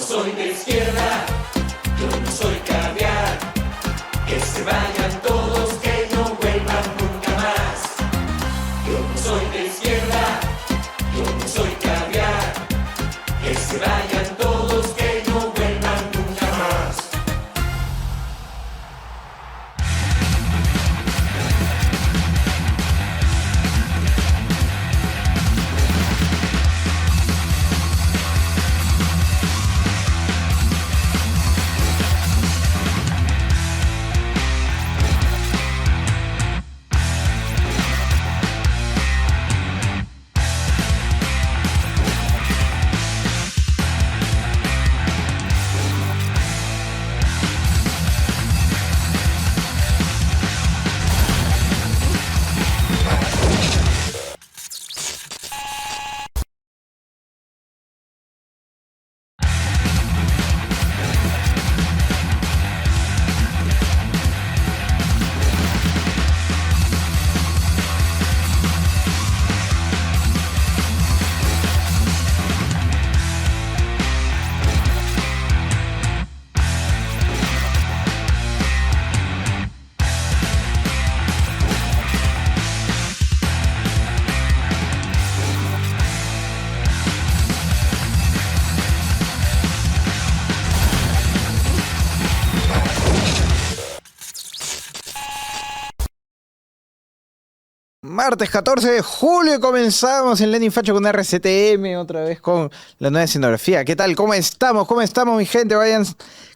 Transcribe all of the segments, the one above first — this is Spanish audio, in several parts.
soy de izquierda, yo no soy caviar. Que se vayan todos, que no vuelvan nunca más. Yo no soy de izquierda, yo no soy caviar. Que se vayan todos, que no vuelvan nunca más. Martes 14 de julio comenzamos en Lenin Facho con RCTM, otra vez con la nueva escenografía. ¿Qué tal? ¿Cómo estamos? ¿Cómo estamos, mi gente? Vayan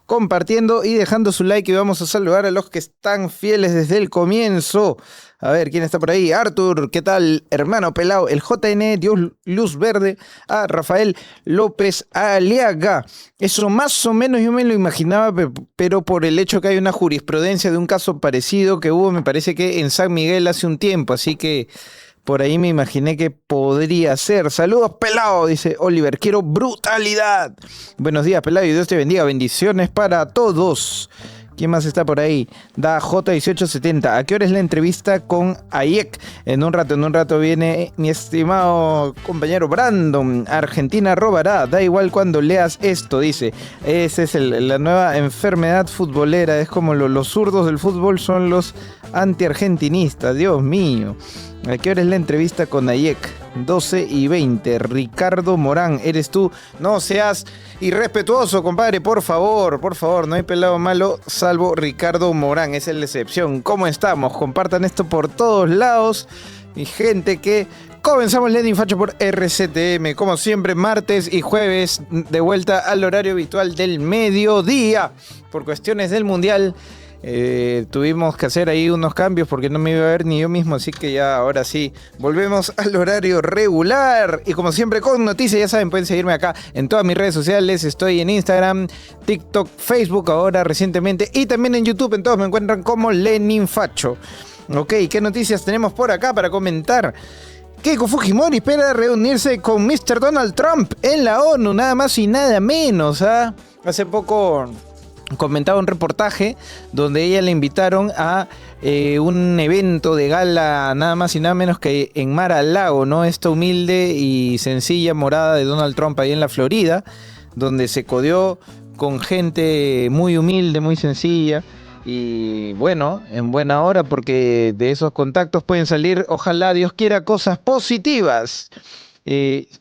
compartiendo y dejando su like y vamos a saludar a los que están fieles desde el comienzo. A ver, ¿quién está por ahí? Arthur, ¿qué tal? Hermano Pelao, el JN, Dios Luz Verde, a Rafael López Aliaga. Eso más o menos yo me lo imaginaba, pero por el hecho que hay una jurisprudencia de un caso parecido que hubo, me parece que en San Miguel hace un tiempo, así que por ahí me imaginé que podría ser. Saludos, Pelao, dice Oliver, quiero brutalidad. Buenos días, Pelao, y Dios te bendiga. Bendiciones para todos. ¿Quién más está por ahí? Da J1870. ¿A qué hora es la entrevista con Hayek? En un rato viene mi estimado compañero Brandon. Argentina robará. Da igual cuando leas esto, dice. Esa es la nueva enfermedad futbolera. Es como los zurdos del fútbol son los anti-argentinistas. Dios mío. ¿A qué hora es la entrevista con Hayek? 12:20. Ricardo Morán, ¿eres tú? No seas irrespetuoso, compadre, por favor, no hay pelado malo salvo Ricardo Morán, esa es la excepción. ¿Cómo estamos? Compartan esto por todos lados, mi gente, que comenzamos Lenin Facho por RCTM, como siempre, martes y jueves, de vuelta al horario habitual del mediodía, por cuestiones del Mundial. Tuvimos que hacer ahí unos cambios porque no me iba a ver ni yo mismo, así que ya ahora sí volvemos al horario regular y como siempre con noticias. Ya saben, pueden seguirme acá en todas mis redes sociales. Estoy en Instagram, TikTok, Facebook ahora recientemente y también en YouTube. En todos me encuentran como Lenin Facho. Ok, ¿qué noticias tenemos por acá para comentar? Keiko Fujimori espera reunirse con Mr. Donald Trump en la ONU, nada más y nada menos. Hace poco comentaba un reportaje donde ella le invitaron a un evento de gala nada más y nada menos que en Mar-a-Lago, ¿no? Esta humilde y sencilla morada de Donald Trump ahí en la Florida, donde se codeó con gente muy humilde, muy sencilla y bueno, en buena hora porque de esos contactos pueden salir, ojalá Dios quiera, cosas positivas.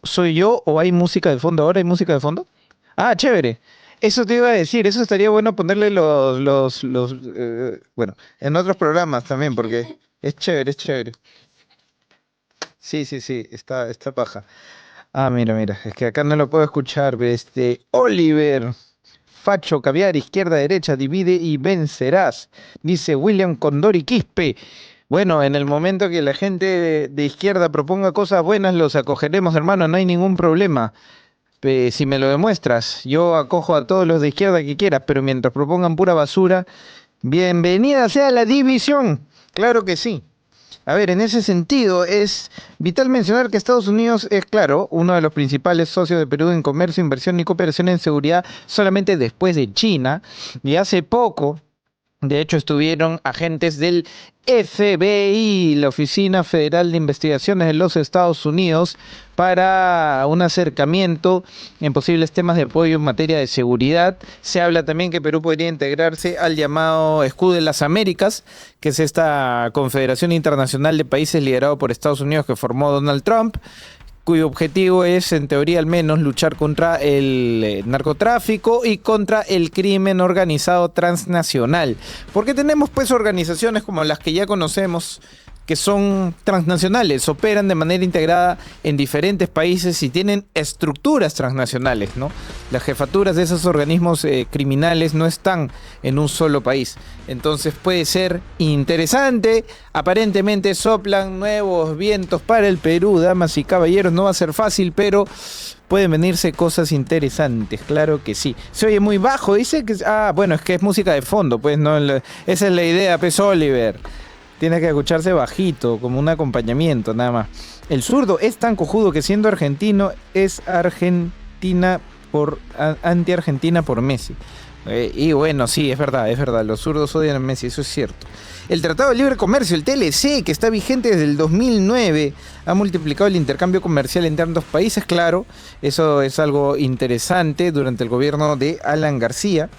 ¿Soy yo o hay música de fondo? ¿Ahora hay música de fondo? Ah, chévere. Eso te iba a decir, eso estaría bueno ponerle bueno, en otros programas también, porque es chévere, es chévere. Sí, está paja. Ah, mira, es que acá no lo puedo escuchar, Oliver, Facho, caviar, izquierda, derecha, divide y vencerás, dice William Condori Quispe. Bueno, en el momento que la gente de izquierda proponga cosas buenas, los acogeremos, hermano, no hay ningún problema. Si me lo demuestras, yo acojo a todos los de izquierda que quieras, pero mientras propongan pura basura, bienvenida sea la división. Claro que sí. A ver, en ese sentido, es vital mencionar que Estados Unidos es, claro, uno de los principales socios de Perú en comercio, inversión y cooperación en seguridad, solamente después de China. Y hace poco De hecho, estuvieron agentes del FBI, la Oficina Federal de Investigaciones de los Estados Unidos, para un acercamiento en posibles temas de apoyo en materia de seguridad. Se habla también que Perú podría integrarse al llamado Escudo de las Américas, que es esta confederación internacional de países liderado por Estados Unidos que formó Donald Trump, cuyo objetivo es, en teoría al menos, luchar contra el narcotráfico y contra el crimen organizado transnacional. Porque tenemos pues organizaciones como las que ya conocemos, que son transnacionales, operan de manera integrada en diferentes países y tienen estructuras transnacionales, ¿no? Las jefaturas de esos organismos criminales no están en un solo país. Entonces puede ser interesante. Aparentemente soplan nuevos vientos para el Perú, damas y caballeros. No va a ser fácil, pero pueden venirse cosas interesantes, claro que sí. Se oye muy bajo, dice que... bueno, es que es música de fondo, pues no. Esa es la idea, pues, Oliver. Tiene que escucharse bajito, como un acompañamiento, nada más. El zurdo es tan cojudo que siendo argentino es anti-Argentina por Messi. Y bueno, sí, es verdad, los zurdos odian a Messi, eso es cierto. El Tratado de Libre Comercio, el TLC, que está vigente desde el 2009, ha multiplicado el intercambio comercial entre ambos países, claro. Eso es algo interesante durante el gobierno de Alan García.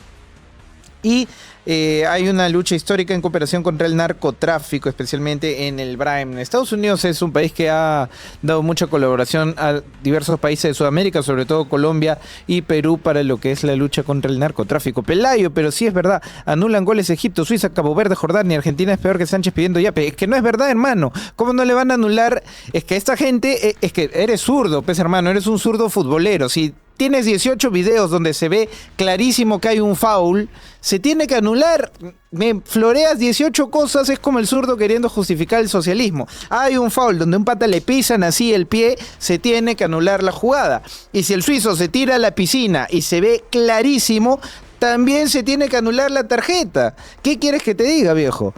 Y hay una lucha histórica en cooperación contra el narcotráfico, especialmente en el Brain. Estados Unidos es un país que ha dado mucha colaboración a diversos países de Sudamérica, sobre todo Colombia y Perú, para lo que es la lucha contra el narcotráfico. Pelayo, pero sí es verdad, anulan goles Egipto, Suiza, Cabo Verde, Jordania, Argentina es peor que Sánchez pidiendo yape. Es que no es verdad, hermano. ¿Cómo no le van a anular? Es que esta gente, es que eres zurdo, pues hermano, eres un zurdo futbolero. Si tienes 18 videos donde se ve clarísimo que hay un foul, se tiene que anular. Me floreas 18 cosas, es como el zurdo queriendo justificar el socialismo. Hay un foul donde un pata le pisan así el pie, se tiene que anular la jugada. Y si el suizo se tira a la piscina y se ve clarísimo, también se tiene que anular la tarjeta. ¿Qué quieres que te diga, viejo?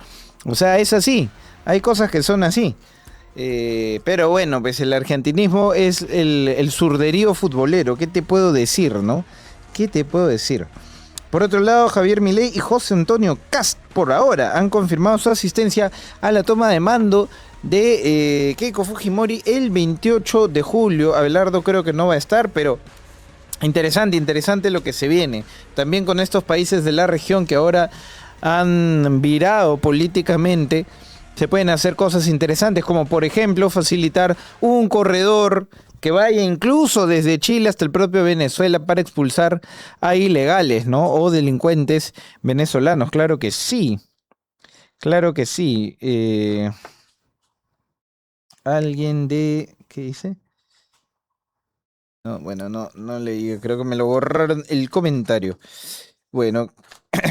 O sea, es así. Hay cosas que son así. Pero bueno, pues el argentinismo es el zurderío futbolero. ¿Qué te puedo decir, no? ¿Qué te puedo decir? Por otro lado, Javier Milei y José Antonio Kast, por ahora, han confirmado su asistencia a la toma de mando de Keiko Fujimori el 28 de julio. Abelardo creo que no va a estar, pero interesante lo que se viene. También con estos países de la región que ahora han virado políticamente, se pueden hacer cosas interesantes, como por ejemplo facilitar un corredor que vaya incluso desde Chile hasta el propio Venezuela para expulsar a ilegales, ¿no? O delincuentes venezolanos, claro que sí. Claro que sí. Alguien de... ¿Qué dice? No, bueno, no leí, creo que me lo borraron el comentario. Bueno,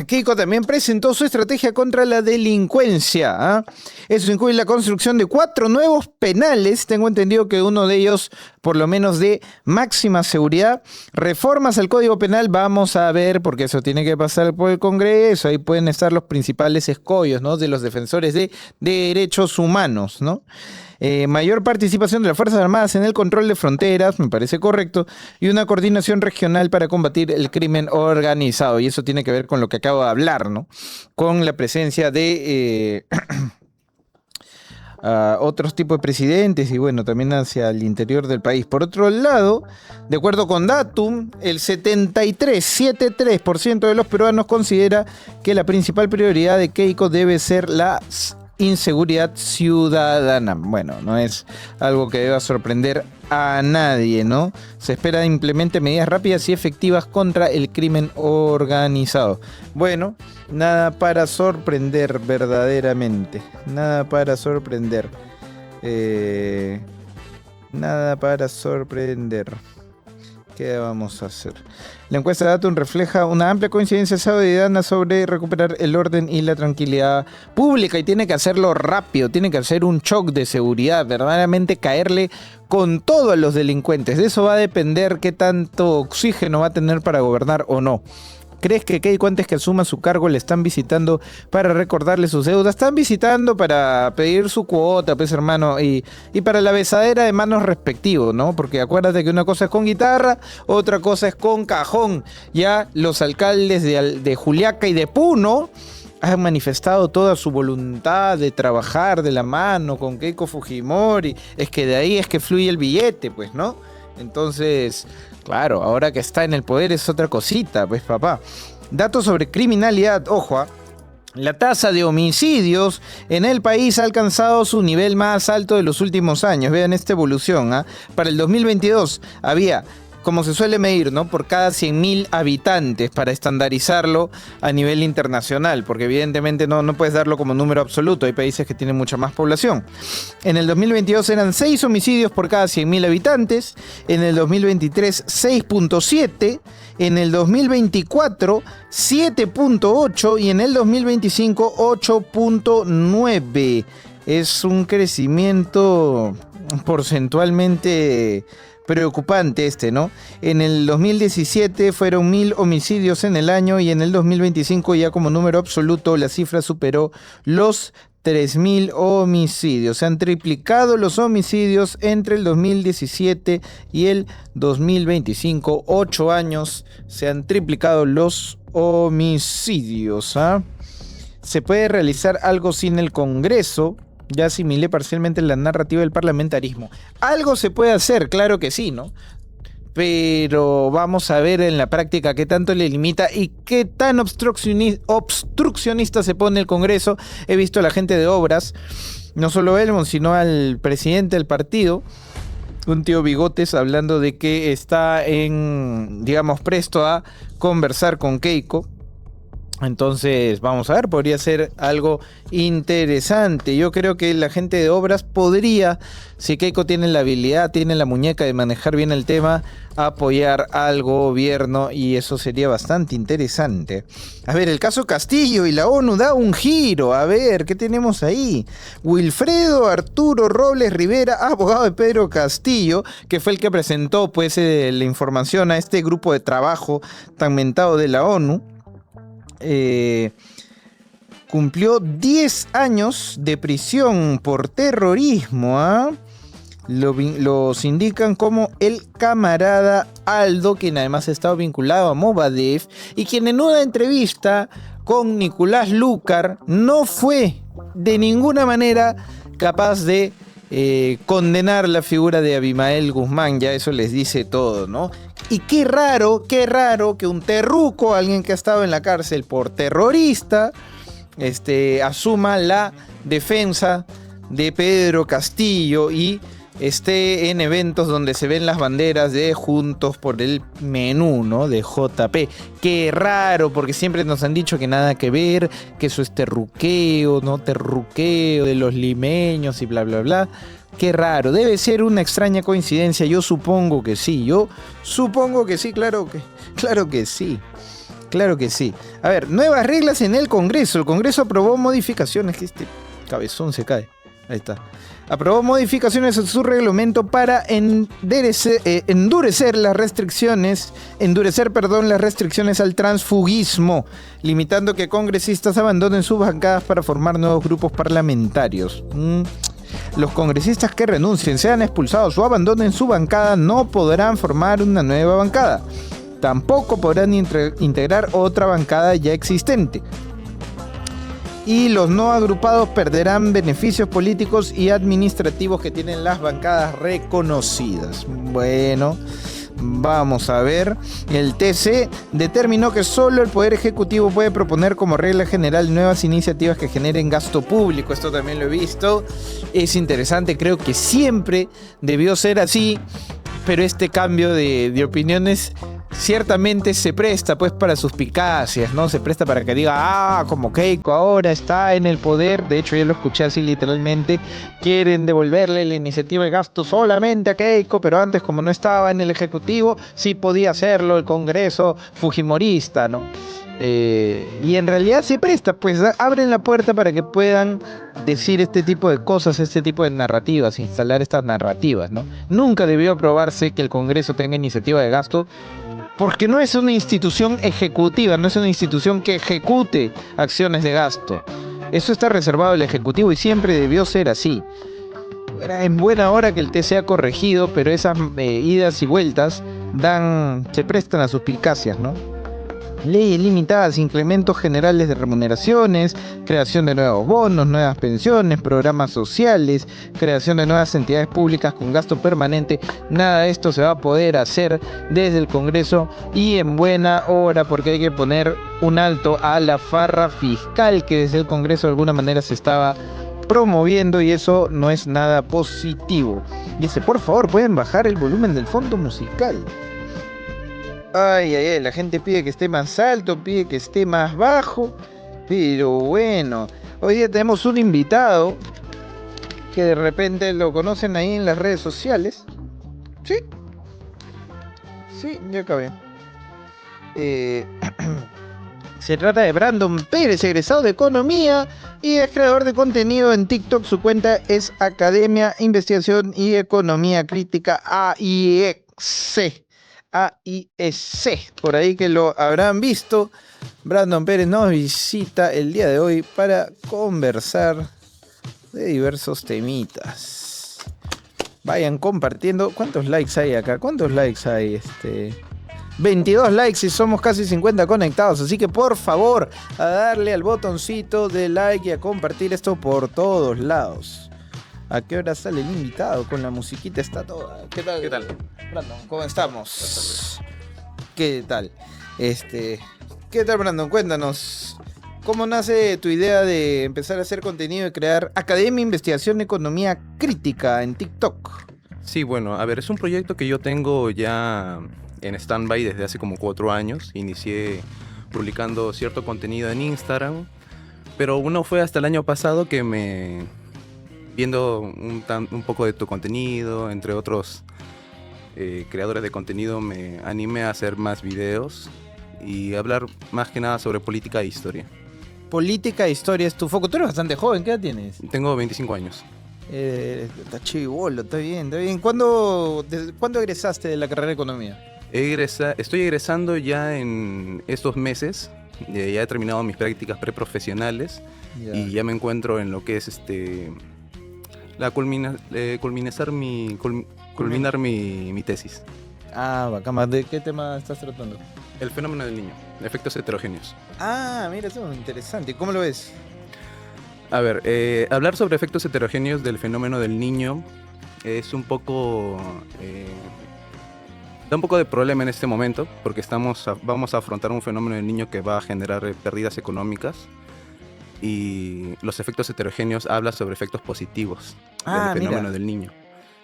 Keiko también presentó su estrategia contra la delincuencia. ¿Eh? Eso incluye la construcción de 4 nuevos penales. Tengo entendido que uno de ellos, por lo menos de máxima seguridad. Reformas al Código Penal, vamos a ver, porque eso tiene que pasar por el Congreso. Ahí pueden estar los principales escollos, ¿no? De los defensores de derechos humanos, ¿no? Mayor participación de las Fuerzas Armadas en el control de fronteras, me parece correcto, y una coordinación regional para combatir el crimen organizado. Y eso tiene que ver con lo que acabo de hablar, ¿no? Con la presencia de otros tipos de presidentes y bueno, también hacia el interior del país. Por otro lado, de acuerdo con Datum, el 73% de los peruanos considera que la principal prioridad de Keiko debe ser la inseguridad ciudadana. Bueno, no es algo que deba sorprender a nadie, ¿no? Se espera implemente medidas rápidas y efectivas contra el crimen organizado. Bueno, nada para sorprender verdaderamente. Nada para sorprender. Nada para sorprender. ¿Qué vamos a hacer? La encuesta de Datum refleja una amplia coincidencia ciudadana sobre recuperar el orden y la tranquilidad pública, y tiene que hacerlo rápido, tiene que hacer un shock de seguridad, verdaderamente caerle con todo a los delincuentes. De eso va a depender qué tanto oxígeno va a tener para gobernar o no. ¿Crees que Keiko, antes que asuma su cargo, le están visitando para recordarle sus deudas? Están visitando para pedir su cuota, pues hermano, y para la besadera de manos respectivo, ¿no? Porque acuérdate que una cosa es con guitarra, otra cosa es con cajón. Ya los alcaldes de Juliaca y de Puno ha manifestado toda su voluntad de trabajar de la mano con Keiko Fujimori. Es que de ahí es que fluye el billete, pues, ¿no? Entonces, claro, ahora que está en el poder es otra cosita, pues, papá. Datos sobre criminalidad, ojo, la tasa de homicidios en el país ha alcanzado su nivel más alto de los últimos años. Vean esta evolución, ¿ah? Para el 2022 había, como se suele medir, ¿no?, por cada 100.000 habitantes para estandarizarlo a nivel internacional, porque evidentemente no puedes darlo como número absoluto, hay países que tienen mucha más población. En el 2022 eran 6 homicidios por cada 100.000 habitantes, en el 2023 6.7, en el 2024 7.8 y en el 2025 8.9. Es un crecimiento porcentualmente preocupante ¿no? En el 2017 fueron 1.000 homicidios en el año y en el 2025 ya como número absoluto la cifra superó los 3.000 homicidios. Se han triplicado los homicidios entre el 2017 y el 2025. 8 años se han triplicado los homicidios. Se puede realizar algo sin el Congreso. Ya asimilé parcialmente la narrativa del parlamentarismo. Algo se puede hacer, claro que sí, ¿no? Pero vamos a ver en la práctica qué tanto le limita y qué tan obstruccionista se pone el Congreso. He visto a la gente de obras, no solo Elmond, sino al presidente del partido, un tío Bigotes, hablando de que está presto a conversar con Keiko. Entonces, vamos a ver, podría ser algo interesante. Yo creo que la gente de obras podría, si Keiko tiene la habilidad, tiene la muñeca de manejar bien el tema, apoyar al gobierno y eso sería bastante interesante. A ver, el caso Castillo y la ONU da un giro. A ver, ¿qué tenemos ahí? Wilfredo Arturo Robles Rivera, abogado de Pedro Castillo, que fue el que presentó pues la información a este grupo de trabajo tan mentado de la ONU. Cumplió 10 años de prisión por terrorismo. Los indican como el camarada Aldo, quien además ha estado vinculado a Movadef y quien en una entrevista con Nicolás Lucar no fue de ninguna manera capaz de condenar la figura de Abimael Guzmán. Ya eso les dice todo, ¿no? Y qué raro que un terruco, alguien que ha estado en la cárcel por terrorista, asuma la defensa de Pedro Castillo y esté en eventos donde se ven las banderas de Juntos por el Menú, ¿no?, de JP. Qué raro, porque siempre nos han dicho que nada que ver, que eso es terruqueo, ¿no? Terruqueo de los limeños y bla, bla, bla. Qué raro, debe ser una extraña coincidencia. Yo supongo que sí, claro que sí. Claro que sí. A ver, nuevas reglas en el Congreso. El Congreso aprobó modificaciones. Que este cabezón se cae. Ahí está. Aprobó modificaciones en su reglamento para endurecer las restricciones al transfugismo, limitando que congresistas abandonen sus bancadas para formar nuevos grupos parlamentarios. Los congresistas que renuncien, sean expulsados o abandonen su bancada no podrán formar una nueva bancada. Tampoco podrán integrar otra bancada ya existente. Y los no agrupados perderán beneficios políticos y administrativos que tienen las bancadas reconocidas. Bueno, vamos a ver. El TC determinó que solo el Poder Ejecutivo puede proponer como regla general nuevas iniciativas que generen gasto público. Esto también lo he visto. Es interesante, creo que siempre debió ser así, pero este cambio de opiniones ciertamente se presta pues para suspicacias, ¿no? Se presta para que diga, como Keiko ahora está en el poder. De hecho, yo lo escuché así literalmente. Quieren devolverle la iniciativa de gasto solamente a Keiko, pero antes, como no estaba en el Ejecutivo, sí podía hacerlo el Congreso fujimorista, ¿no? Y en realidad se presta, pues abren la puerta para que puedan decir este tipo de cosas, este tipo de narrativas, instalar estas narrativas, ¿no? Nunca debió aprobarse que el Congreso tenga iniciativa de gasto, porque no es una institución ejecutiva, no es una institución que ejecute acciones de gasto. Eso está reservado al Ejecutivo y siempre debió ser así. Era en buena hora que el TC ha corregido, pero esas idas y vueltas se prestan a suspicacias, ¿no? leyes limitadas, incrementos generales de remuneraciones, creación de nuevos bonos, nuevas pensiones, programas sociales, creación de nuevas entidades públicas con gasto permanente. Nada de esto se va a poder hacer desde el Congreso y en buena hora, porque hay que poner un alto a la farra fiscal que desde el Congreso de alguna manera se estaba promoviendo, y eso no es nada positivo. Dice, por favor, pueden bajar el volumen del fondo musical. Ay, ay, ay, la gente pide que esté más alto, pide que esté más bajo, pero bueno, hoy día tenemos un invitado que de repente lo conocen ahí en las redes sociales. Sí, sí, ya acabé. Se trata de Brandon Pérez, egresado de Economía y es creador de contenido en TikTok. Su cuenta es Academia, Investigación y Economía Crítica AIEC. Por ahí que lo habrán visto. Brandon Pérez nos visita el día de hoy para conversar de diversos temitas. Vayan compartiendo. ¿Cuántos likes hay acá? ¿Cuántos likes hay? 22 likes y somos casi 50 conectados, así que por favor a darle al botoncito de like y a compartir esto por todos lados. ¿A qué hora sale el invitado? Con la musiquita está toda. ¿Qué tal? ¿Qué tal? Brandon, ¿cómo estamos? ¿Qué tal? ¿Qué tal, Brandon? Cuéntanos, ¿cómo nace tu idea de empezar a hacer contenido y crear Academia, Investigación, Economía Crítica en TikTok? Sí, bueno, a ver, es un proyecto que yo tengo ya en stand-by desde hace como 4 años. Inicié publicando cierto contenido en Instagram, pero no fue hasta el año pasado que viendo un poco de tu contenido, entre otros creadores de contenido, me animé a hacer más videos y hablar más que nada sobre política e historia. Política e historia es tu foco. Tú eres bastante joven, ¿qué edad tienes? Tengo 25 años. Está chivolo, está bien, está bien. ¿Cuándo egresaste de la carrera de Economía? Estoy egresando ya en estos meses. Ya he terminado mis prácticas preprofesionales y ya me encuentro en lo que es culminar mi tesis. Ah, bacán. ¿De qué tema estás tratando? El fenómeno del niño, efectos heterogéneos. Ah, mira, eso es interesante. ¿Cómo lo ves? A ver, hablar sobre efectos heterogéneos del fenómeno del niño es un poco... da un poco de problema en este momento, porque vamos a afrontar un fenómeno del niño que va a generar pérdidas económicas, y los efectos heterogéneos habla sobre efectos positivos del fenómeno del niño,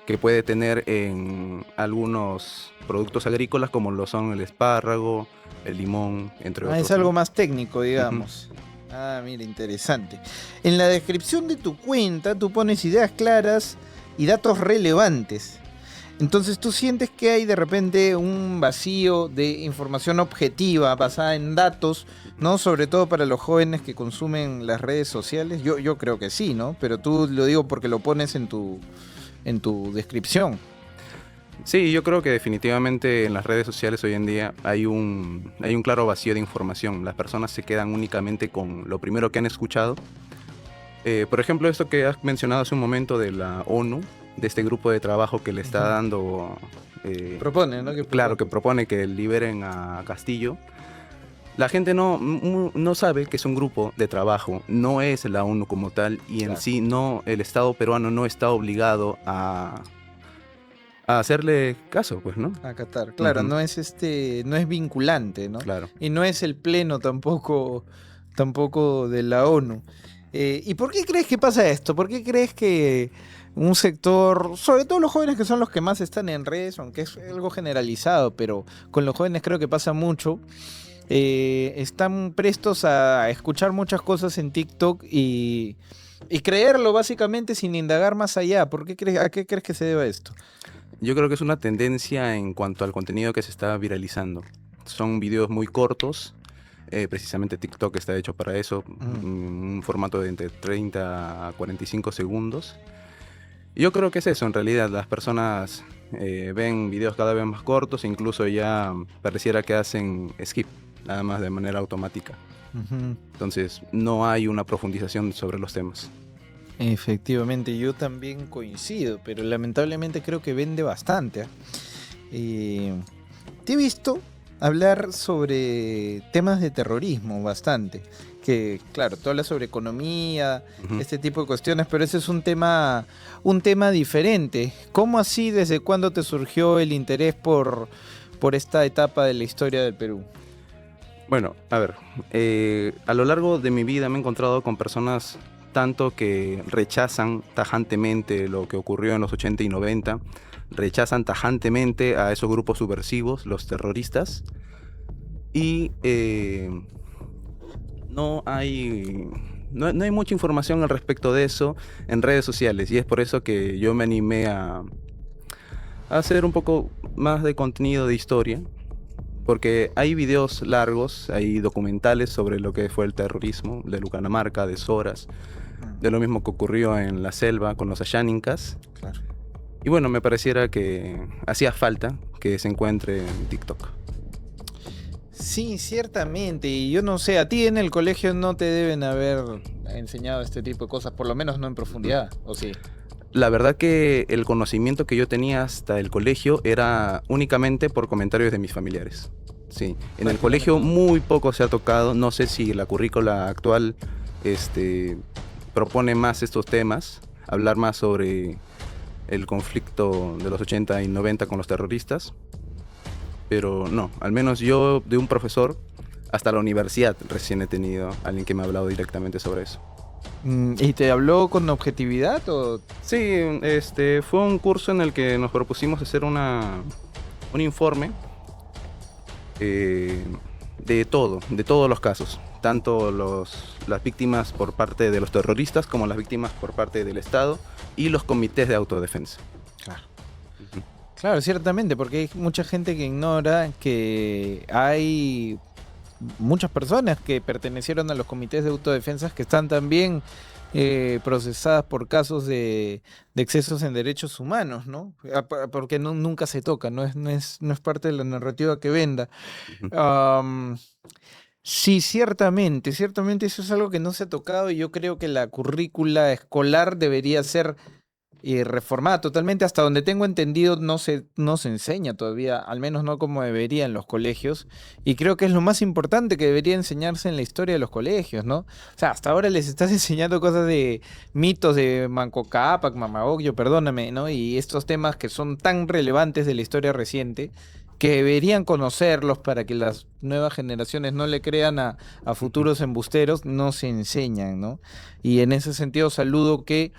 que puede tener en algunos productos agrícolas como lo son el espárrago, el limón, entre otros. Es algo más técnico, digamos. Ah, mira, interesante. En la descripción de tu cuenta tú pones ideas claras y datos relevantes. Entonces, ¿tú sientes que hay de repente un vacío de información objetiva basada en datos, ¿no? Sobre todo para los jóvenes que consumen las redes sociales. Yo creo que sí, ¿no? Pero tú lo digo porque lo pones en tu descripción. Sí, yo creo que definitivamente en las redes sociales hoy en día hay un claro vacío de información. Las personas se quedan únicamente con lo primero que han escuchado. Por ejemplo, esto que has mencionado hace un momento de la ONU, de este grupo de trabajo que le está dando... propone, ¿no? Claro, que propone que liberen a Castillo. La gente no sabe que es un grupo de trabajo, no es la ONU como tal, y en sí el Estado peruano no está obligado a hacerle caso, pues, ¿no? A Qatar, claro, no es vinculante, ¿no? Claro. Y no es el pleno tampoco de la ONU. ¿Y por qué crees que pasa esto? ¿Por qué crees que un sector, sobre todo los jóvenes que son los que más están en redes, aunque es algo generalizado, pero con los jóvenes creo que pasa mucho, están prestos a escuchar muchas cosas en TikTok y creerlo básicamente sin indagar más allá? ¿A qué crees que se deba esto? Yo creo que es una tendencia en cuanto al contenido que se está viralizando. Son videos muy cortos, precisamente TikTok está hecho para eso, un formato de entre 30 a 45 segundos. Yo creo que es eso, en realidad, las personas ven videos cada vez más cortos, incluso ya pareciera que hacen skip, nada más de manera automática. Entonces, no hay una profundización sobre los temas. Efectivamente, yo también coincido, pero lamentablemente creo que vende bastante. Te he visto hablar sobre temas de terrorismo bastante. Que, claro, tú hablas sobre economía, Ujú. este tipo de cuestiones, pero ese es un tema diferente. ¿Cómo así, desde cuándo te surgió el interés por esta etapa de la historia del Perú? Bueno, a ver, a lo largo de mi vida me he encontrado con personas tanto que rechazan tajantemente lo que ocurrió en los 80 y 90, rechazan tajantemente a esos grupos subversivos, los terroristas, y no hay, no hay mucha información al respecto de eso en redes sociales, y es por eso que yo me animé a hacer un poco más de contenido de historia. Porque hay videos largos, hay documentales sobre lo que fue el terrorismo de Lucanamarca, de Soras, de lo mismo que ocurrió en la selva con los Asháninkas. Claro. Y bueno, me pareciera que hacía falta que se encuentre en TikTok. Sí, ciertamente. Y yo no sé, a ti en el colegio no te deben haber enseñado este tipo de cosas, por lo menos no en profundidad, ¿o sí? La verdad que el conocimiento que yo tenía hasta el colegio era únicamente por comentarios de mis familiares. Sí, en el colegio muy poco se ha tocado. No sé si la currícula actual propone más estos temas, hablar más sobre el conflicto de los 80 y 90 con los terroristas. Pero no, al menos yo de un profesor hasta la universidad recién he tenido alguien que me ha hablado directamente sobre eso. ¿Y te habló con objetividad o...? Sí, fue un curso en el que nos propusimos hacer un informe de todo, de todos los casos, tanto las víctimas por parte de los terroristas como las víctimas por parte del Estado y los comités de autodefensa. Claro. Ujú. Claro, ciertamente, porque hay mucha gente que ignora que hay muchas personas que pertenecieron a los comités de autodefensas que están también procesadas por casos de excesos en derechos humanos, ¿no? Porque nunca se toca, no es parte de la narrativa que venda. Ujú. Am, sí, ciertamente eso es algo que no se ha tocado y yo creo que la currícula escolar debería ser reformada totalmente. Hasta donde tengo entendido no se enseña todavía, al menos no como debería en los colegios, y creo que es lo más importante que debería enseñarse en la historia de los colegios, ¿no? O sea, hasta ahora les estás enseñando cosas de mitos de Manco Cápac, Mamaogyo, perdóname, ¿no? Y estos temas que son tan relevantes de la historia reciente, que deberían conocerlos para que las nuevas generaciones no le crean a futuros embusteros, no se enseñan, ¿no? Y en ese sentido saludo que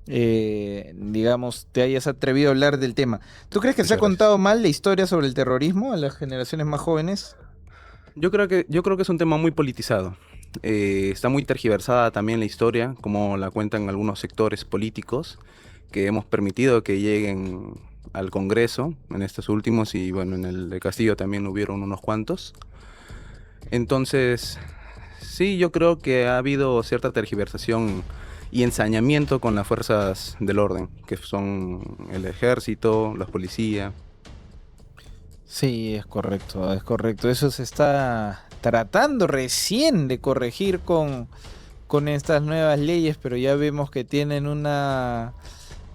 digamos, te hayas atrevido a hablar del tema. ¿Tú crees que se ha Muchas gracias. contado mal la historia sobre el terrorismo a las generaciones más jóvenes? Yo creo que es un tema muy politizado. Está muy tergiversada también la historia, como la cuentan algunos sectores políticos que hemos permitido que lleguen al Congreso en estos últimos y bueno, en el de Castillo también hubieron unos cuantos. Entonces, sí, yo creo que ha habido cierta tergiversación y ensañamiento con las fuerzas del orden, que son el ejército, la policía. Sí, es correcto, es correcto. Eso se está tratando recién de corregir con estas nuevas leyes, pero ya vemos que tienen una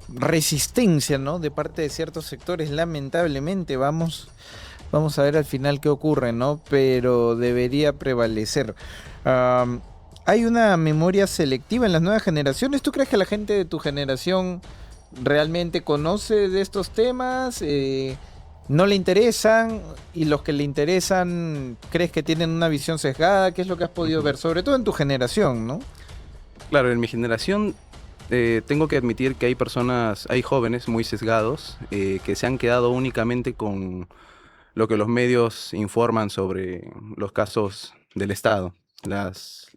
resistencia, ¿no? De parte de ciertos sectores, lamentablemente. Vamos a ver al final qué ocurre, ¿no? Pero debería prevalecer. Am, ¿Hay una memoria selectiva en las nuevas generaciones? ¿Tú crees que la gente de tu generación realmente conoce de estos temas? ¿No le interesan? ¿Y los que le interesan, crees que tienen una visión sesgada? ¿Qué es lo que has podido Ujú. ver? Sobre todo en tu generación, ¿no? Claro, en mi generación tengo que admitir que hay personas, hay jóvenes muy sesgados que se han quedado únicamente con lo que los medios informan sobre los casos del Estado,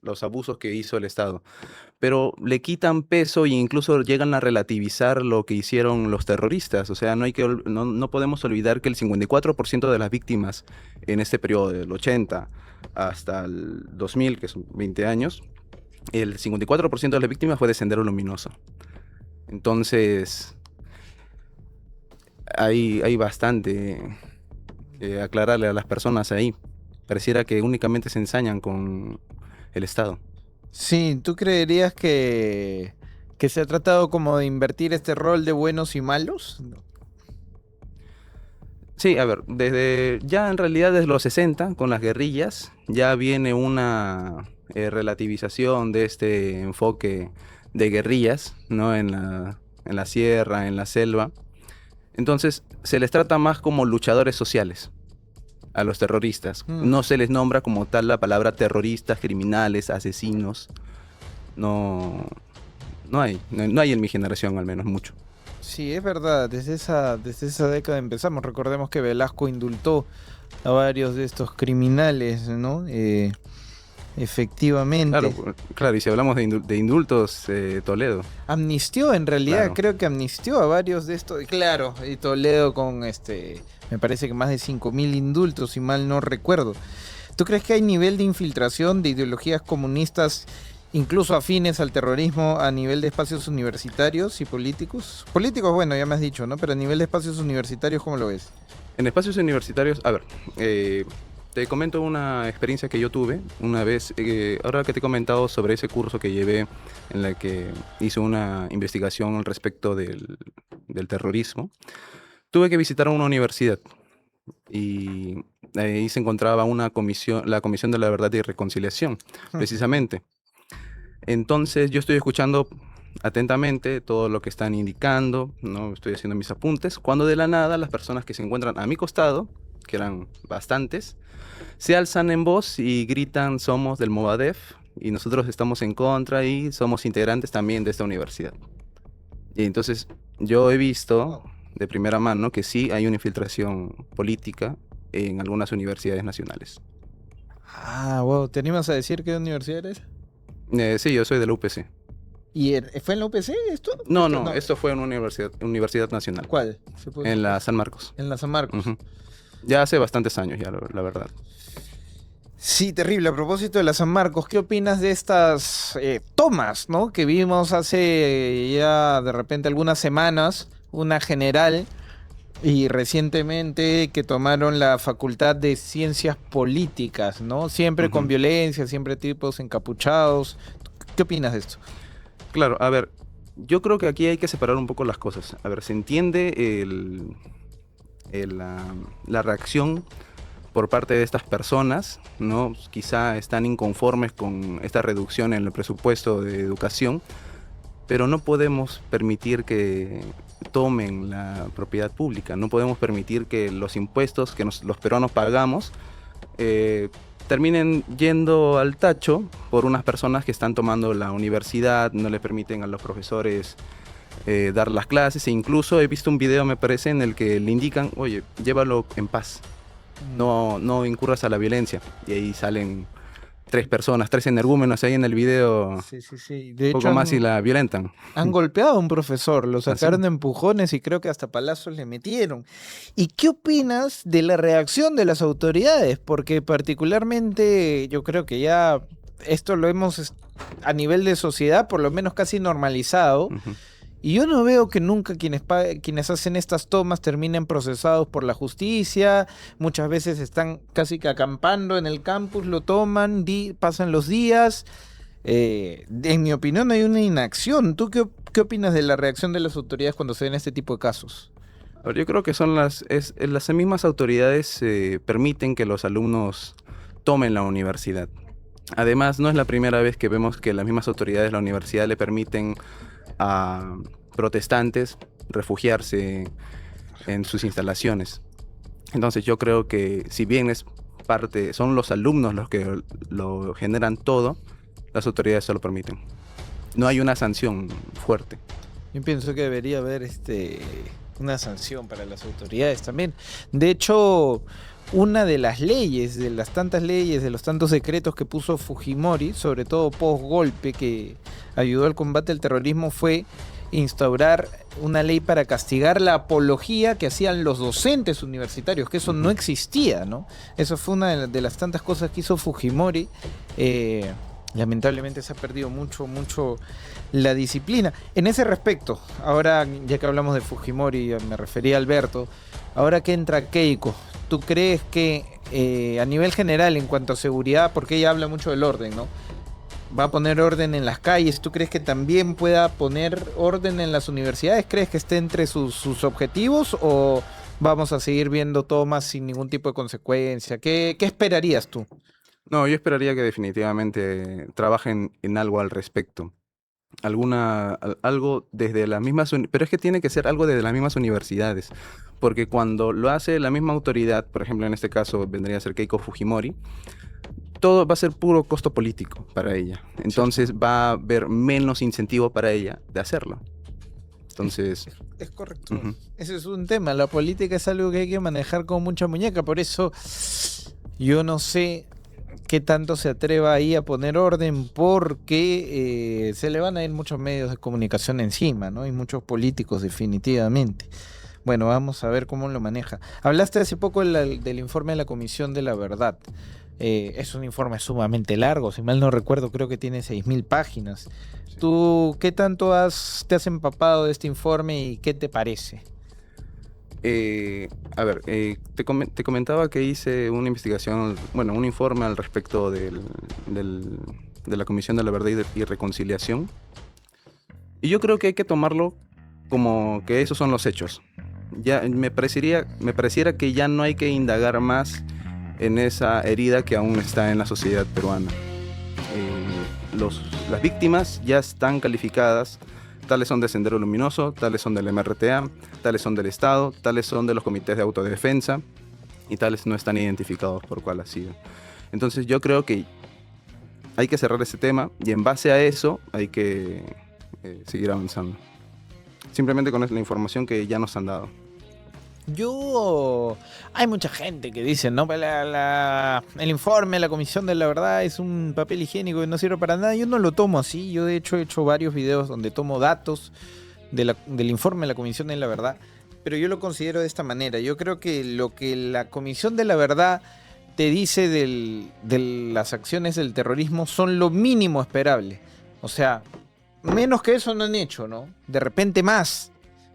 los abusos que hizo el Estado. Pero le quitan peso e incluso llegan a relativizar lo que hicieron los terroristas. O sea, no podemos olvidar que el 54% de las víctimas en este periodo del 80 hasta el 2000, que son 20 años, el 54% de las víctimas fue de Sendero Luminoso. Entonces, hay bastante que aclararle a las personas ahí. Pareciera que únicamente se ensañan con el Estado. Sí, ¿tú creerías que se ha tratado como de invertir este rol de buenos y malos? Sí, a ver, ya en realidad desde los 60, con las guerrillas, ya viene una relativización de este enfoque de guerrillas, ¿no? En la sierra, en la selva. Entonces, se les trata más como luchadores sociales a los terroristas. Mm. No se les nombra como tal la palabra terroristas, criminales, asesinos. No, no hay en mi generación al menos mucho. Sí, es verdad, desde esa década empezamos. Recordemos que Velasco indultó a varios de estos criminales, ¿no? Efectivamente. Claro, claro, y si hablamos de indultos, Toledo. Amnistió, en realidad, Claro. creo que amnistió a varios de estos. Claro, y Toledo con me parece que más de 5.000 indultos, si mal no recuerdo. ¿Tú crees que hay nivel de infiltración de ideologías comunistas, incluso afines al terrorismo, a nivel de espacios universitarios y políticos? Políticos, bueno, ya me has dicho, ¿no? Pero a nivel de espacios universitarios, ¿cómo lo ves? En espacios universitarios, a ver, te comento una experiencia que yo tuve una vez, ahora que te he comentado sobre ese curso que llevé en la que hice una investigación al respecto del terrorismo, tuve que visitar una universidad y ahí se encontraba una comisión, la Comisión de la Verdad y Reconciliación, precisamente. Entonces yo estoy escuchando atentamente todo lo que están indicando, ¿no? Estoy haciendo mis apuntes, cuando de la nada las personas que se encuentran a mi costado, que eran bastantes, se alzan en voz y gritan: somos del Movadef y nosotros estamos en contra y somos integrantes también de esta universidad. Y entonces yo he visto de primera mano que sí hay una infiltración política en algunas universidades nacionales. Ah, wow, ¿te animas a decir qué universidad eres? Sí, yo soy de la UPC. ¿Y fue en la UPC esto? No, esto fue en una universidad nacional. ¿Cuál? En la San Marcos. En la San Marcos. Ujú. Ya hace bastantes años, ya la verdad. Sí, terrible. A propósito de la San Marcos, ¿qué opinas de estas tomas, ¿no? Que vimos hace ya de repente algunas semanas, una general y recientemente que tomaron la Facultad de Ciencias Políticas, ¿no? Siempre con Ujú. violencia, siempre tipos encapuchados. ¿Qué opinas de esto? Claro, a ver, yo creo que aquí hay que separar un poco las cosas. A ver, se entiende la reacción por parte de estas personas, ¿no? Quizá están inconformes con esta reducción en el presupuesto de educación, pero no podemos permitir que tomen la propiedad pública, no podemos permitir que los impuestos que los peruanos pagamos terminen yendo al tacho por unas personas que están tomando la universidad, no le permiten a los profesores dar las clases, e incluso he visto un video, me parece, en el que le indican: oye, llévalo en paz, no incurras a la violencia. Y ahí salen tres energúmenos ahí en el video, Sí, sí, sí. De un poco hecho, más y la violentan. han golpeado a un profesor, lo sacaron sí? de empujones y creo que hasta palazos le metieron. ¿Y qué opinas de la reacción de las autoridades? Porque particularmente yo creo que ya esto lo hemos a nivel de sociedad por lo menos casi normalizado. Ujú. Y yo no veo que nunca quienes hacen estas tomas terminen procesados por la justicia. Muchas veces están casi que acampando en el campus, lo toman, pasan los días. En mi opinión hay una inacción. ¿Tú qué opinas de la reacción de las autoridades cuando se ven este tipo de casos? A ver, yo creo que son las mismas autoridades permiten que los alumnos tomen la universidad. Además, no es la primera vez que vemos que las mismas autoridades de la universidad le permiten a protestantes refugiarse en sus instalaciones. Entonces yo creo que si bien son los alumnos los que lo generan todo, las autoridades se lo permiten. No hay una sanción fuerte. Yo pienso que debería haber una sanción para las autoridades también. De hecho, una de las leyes, de las tantas leyes, de los tantos decretos que puso Fujimori, sobre todo post golpe que ayudó al combate al terrorismo, fue instaurar una ley para castigar la apología que hacían los docentes universitarios, que eso no existía, ¿no? Eso fue una de las tantas cosas que hizo Fujimori. Lamentablemente se ha perdido mucho la disciplina. En ese respecto, ahora ya que hablamos de Fujimori, me refería a Alberto, ahora que entra Keiko, ¿tú crees que a nivel general en cuanto a seguridad, porque ella habla mucho del orden, ¿no? Va a poner orden en las calles? ¿Tú crees que también pueda poner orden en las universidades? ¿Crees que esté entre sus objetivos o vamos a seguir viendo tomas sin ningún tipo de consecuencia? ¿Qué esperarías tú? No, yo esperaría que definitivamente trabajen en algo al respecto. Algo desde las mismas, pero es que tiene que ser algo desde las mismas universidades, porque cuando lo hace la misma autoridad, por ejemplo en este caso vendría a ser Keiko Fujimori, todo va a ser puro costo político para ella, entonces va a haber menos incentivo para ella de hacerlo. Entonces, Es correcto. ujú. Ese es un tema. La política es algo que hay que manejar con mucha muñeca. Por eso yo no sé qué tanto se atreva ahí a poner orden porque se le van a ir muchos medios de comunicación encima, ¿no? Y muchos políticos definitivamente. Bueno, vamos a ver cómo lo maneja. Hablaste hace poco del informe de la Comisión de la Verdad. Es un informe sumamente largo, si mal no recuerdo, creo que tiene 6.000 páginas. ¿Tú qué tanto te has empapado de este informe y qué te parece? A ver, te comentaba que hice una investigación, bueno, un informe al respecto de la Comisión de la Verdad y Reconciliación. Y yo creo que hay que tomarlo como que esos son los hechos. Ya me pareciera que ya no hay que indagar más en esa herida que aún está en la sociedad peruana. Las víctimas ya están calificadas. Tales son de Sendero Luminoso, tales son del MRTA, tales son del Estado, tales son de los comités de autodefensa y tales no están identificados por cuál ha sido. Entonces yo creo que hay que cerrar ese tema y en base a eso hay que seguir avanzando. Simplemente con la información que ya nos han dado. Hay mucha gente que dice, ¿no? El informe, la Comisión de la Verdad es un papel higiénico que no sirve para nada. Yo no lo tomo así. Yo de hecho he hecho varios videos donde tomo datos del informe de la Comisión de la Verdad. Pero yo lo considero de esta manera. Yo creo que lo que la Comisión de la Verdad te dice de las acciones del terrorismo son lo mínimo esperable. O sea, menos que eso no han hecho, ¿no? De repente más.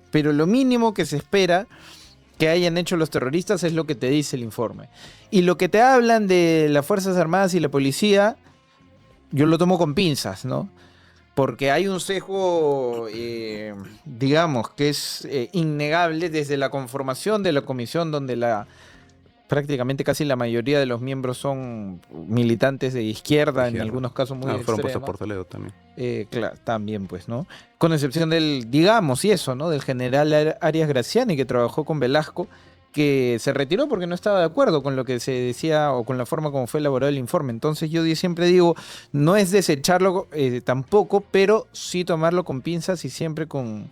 Pero lo mínimo que se espera que hayan hecho los terroristas es lo que te dice el informe. Y lo que te hablan de las Fuerzas Armadas y la policía, yo lo tomo con pinzas, ¿no? Porque hay un sesgo, digamos, que es innegable desde la conformación de la comisión, donde prácticamente casi la mayoría de los miembros son militantes de izquierda, en algunos casos muy fueron puestos extremos. por Toledo también. Claro, también, pues, ¿no? Con excepción digamos, y eso, ¿no? Del general Arias Graciani, que trabajó con Velasco, que se retiró porque no estaba de acuerdo con lo que se decía o con la forma como fue elaborado el informe. Entonces yo siempre digo, no es desecharlo tampoco, pero sí tomarlo con pinzas y siempre con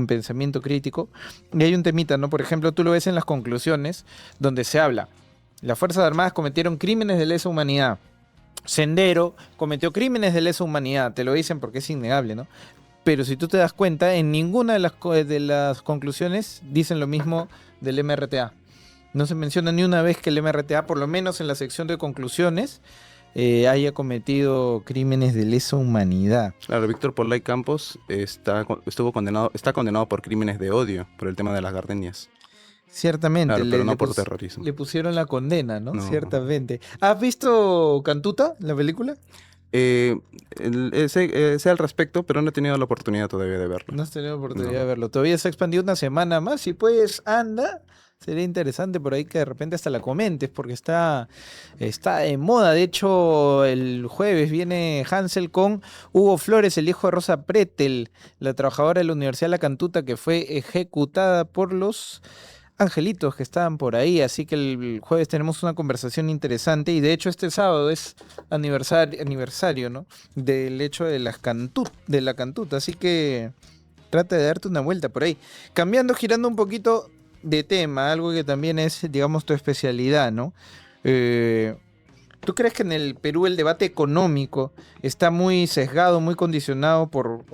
pensamiento crítico. Y hay un temita, ¿no? Por ejemplo, tú lo ves en las conclusiones, donde se habla, las Fuerzas Armadas cometieron crímenes de lesa humanidad. Sendero cometió crímenes de lesa humanidad, te lo dicen porque es innegable, ¿no? Pero si tú te das cuenta, en ninguna de las conclusiones dicen lo mismo del MRTA. No se menciona ni una vez que el MRTA, por lo menos en la sección de conclusiones, haya cometido crímenes de lesa humanidad. Claro, Víctor Porlay Campos está condenado por crímenes de odio por el tema de las gardenias. Ciertamente. Claro, pero no por terrorismo. Le pusieron la condena, ¿no? No. Ciertamente. ¿Has visto Cantuta, la película? Sé al respecto, pero no he tenido la oportunidad todavía de verlo. No has tenido oportunidad No. de verlo. Todavía se ha expandido una semana más. Si puedes, anda. Sería interesante por ahí que de repente hasta la comentes, porque está de moda. De hecho, el jueves viene Hansel con Hugo Flores, el hijo de Rosa Pretel, la trabajadora de la Universidad de La Cantuta, que fue ejecutada por los angelitos que estaban por ahí. Así que el jueves tenemos una conversación interesante. Y de hecho, este sábado es aniversario, ¿no? Del hecho de la Cantuta. Así que trata de darte una vuelta por ahí. Girando un poquito de tema, algo que también es, digamos, tu especialidad, ¿no? ¿Tú crees que en el Perú el debate económico está muy sesgado, muy condicionado por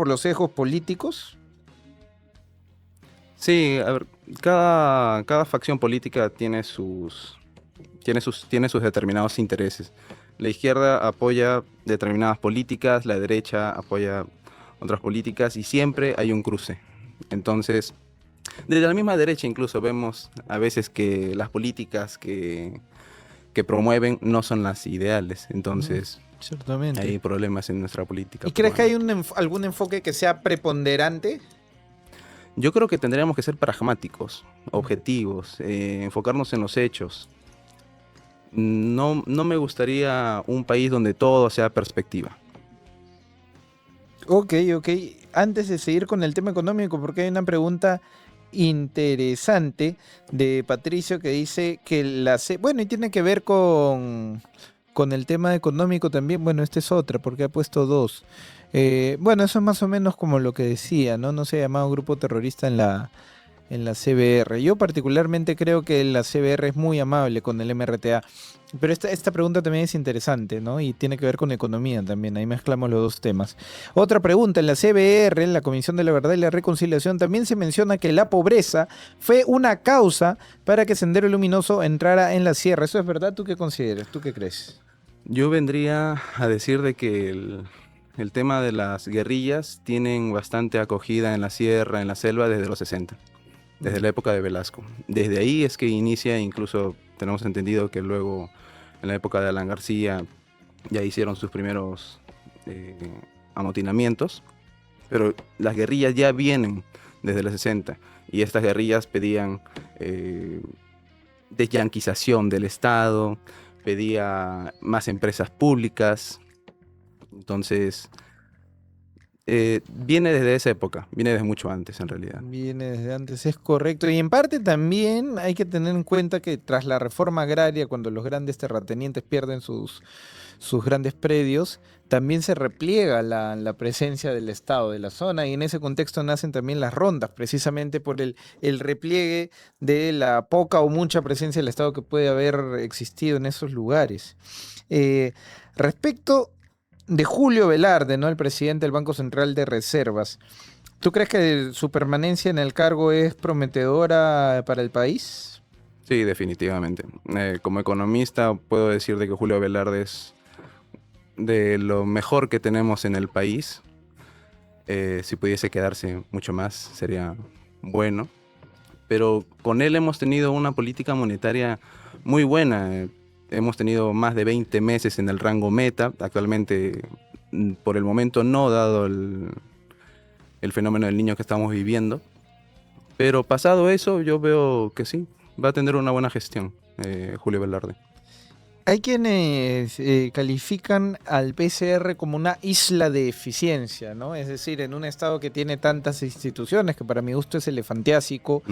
los sesgos políticos? Sí, a ver, cada facción política tiene sus determinados intereses. La izquierda apoya determinadas políticas, la derecha apoya otras políticas y siempre hay un cruce. Entonces, desde la misma derecha incluso vemos a veces que las políticas que promueven no son las ideales. Entonces, Ciertamente. hay problemas en nuestra política. ¿Y crees que hay peruana. algún enfoque que sea preponderante? Yo creo que tendríamos que ser pragmáticos, objetivos, enfocarnos en los hechos. No me gustaría un país donde todo sea perspectiva. Ok. Antes de seguir con el tema económico, porque hay una pregunta interesante de Patricio que dice que bueno, y tiene que ver con el tema económico también. Bueno, esta es otra, porque ha puesto dos. Bueno, eso es más o menos como lo que decía, ¿no? No se ha llamado grupo terrorista en la CBR. Yo particularmente creo que la CBR es muy amable con el MRTA. Pero esta pregunta también es interesante, ¿no? Y tiene que ver con economía también. Ahí mezclamos los dos temas. Otra pregunta. En la CBR, en la Comisión de la Verdad y la Reconciliación, también se menciona que la pobreza fue una causa para que Sendero Luminoso entrara en la sierra. ¿Eso es verdad? ¿Tú qué consideras? ¿Tú qué crees? Yo vendría a decir de que el tema de las guerrillas tienen bastante acogida en la sierra, en la selva, desde los 60, desde la época de Velasco. Desde ahí es que inicia, incluso tenemos entendido que luego, en la época de Alan García, ya hicieron sus primeros amotinamientos, pero las guerrillas ya vienen desde los 60, y estas guerrillas pedían desyanquización del Estado, pedía más empresas públicas. Entonces, viene desde esa época, viene desde mucho antes en realidad. Viene desde antes, es correcto. Y en parte también hay que tener en cuenta que tras la reforma agraria, cuando los grandes terratenientes pierden sus grandes predios, también se repliega la presencia del Estado de la zona, y en ese contexto nacen también las rondas, precisamente por el repliegue de la poca o mucha presencia del Estado que puede haber existido en esos lugares. Respecto de Julio Velarde, ¿no? El presidente del Banco Central de Reservas, ¿tú crees que su permanencia en el cargo es prometedora para el país? Sí, definitivamente. Como economista puedo decir de que Julio Velarde es de lo mejor que tenemos en el país. Si pudiese quedarse mucho más sería bueno. Pero con él hemos tenido una política monetaria muy buena. Hemos tenido más de 20 meses en el rango meta. Actualmente, por el momento, no, dado el fenómeno del niño que estamos viviendo. Pero pasado eso, yo veo que sí, va a tener una buena gestión, Julio Velarde. Hay quienes califican al PCR como una isla de eficiencia, ¿no? Es decir, en un estado que tiene tantas instituciones, que para mi gusto es elefantiásico,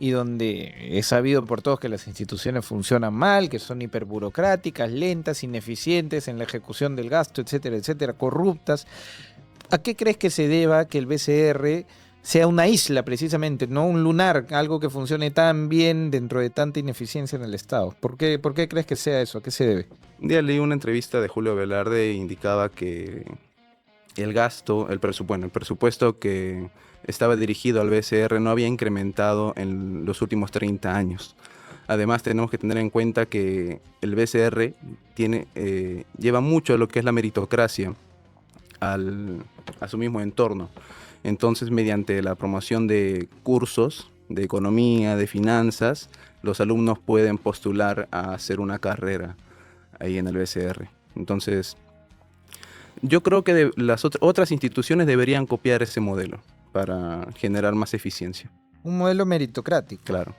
y donde es sabido por todos que las instituciones funcionan mal, que son hiperburocráticas, lentas, ineficientes en la ejecución del gasto, etcétera, etcétera, corruptas. ¿A qué crees que se deba que el BCR sea una isla precisamente, no un lunar, algo que funcione tan bien dentro de tanta ineficiencia en el Estado? ¿Por qué crees que sea eso? ¿A qué se debe? Un día leí una entrevista de Julio Velarde e indicaba que el presupuesto que estaba dirigido al BCR no había incrementado en los últimos 30 años. Además, tenemos que tener en cuenta que el BCR lleva mucho de lo que es la meritocracia a su mismo entorno. Entonces, mediante la promoción de cursos de economía, de finanzas, los alumnos pueden postular a hacer una carrera ahí en el BCR. Entonces, yo creo que las otras instituciones deberían copiar ese modelo para generar más eficiencia. Un modelo meritocrático. Claro.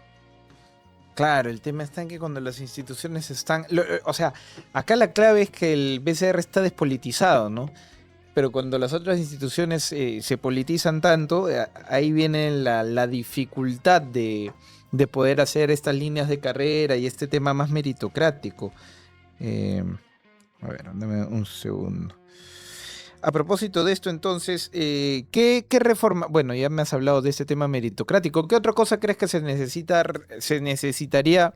Claro, el tema está en que cuando las instituciones están... o sea, acá la clave es que el BCR está despolitizado, ¿no? Pero cuando las otras instituciones se politizan tanto, ahí viene la dificultad de poder hacer estas líneas de carrera y este tema más meritocrático. A ver, dame un segundo. A propósito de esto, entonces, ¿qué reforma? Bueno, ya me has hablado de este tema meritocrático. ¿Qué otra cosa crees que se necesitaría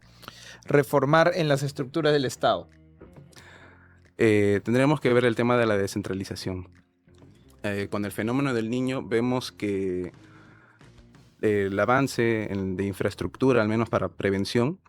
reformar en las estructuras del Estado? Tendremos que ver el tema de la descentralización. Con el fenómeno del niño vemos que el avance de infraestructura, al menos para prevención,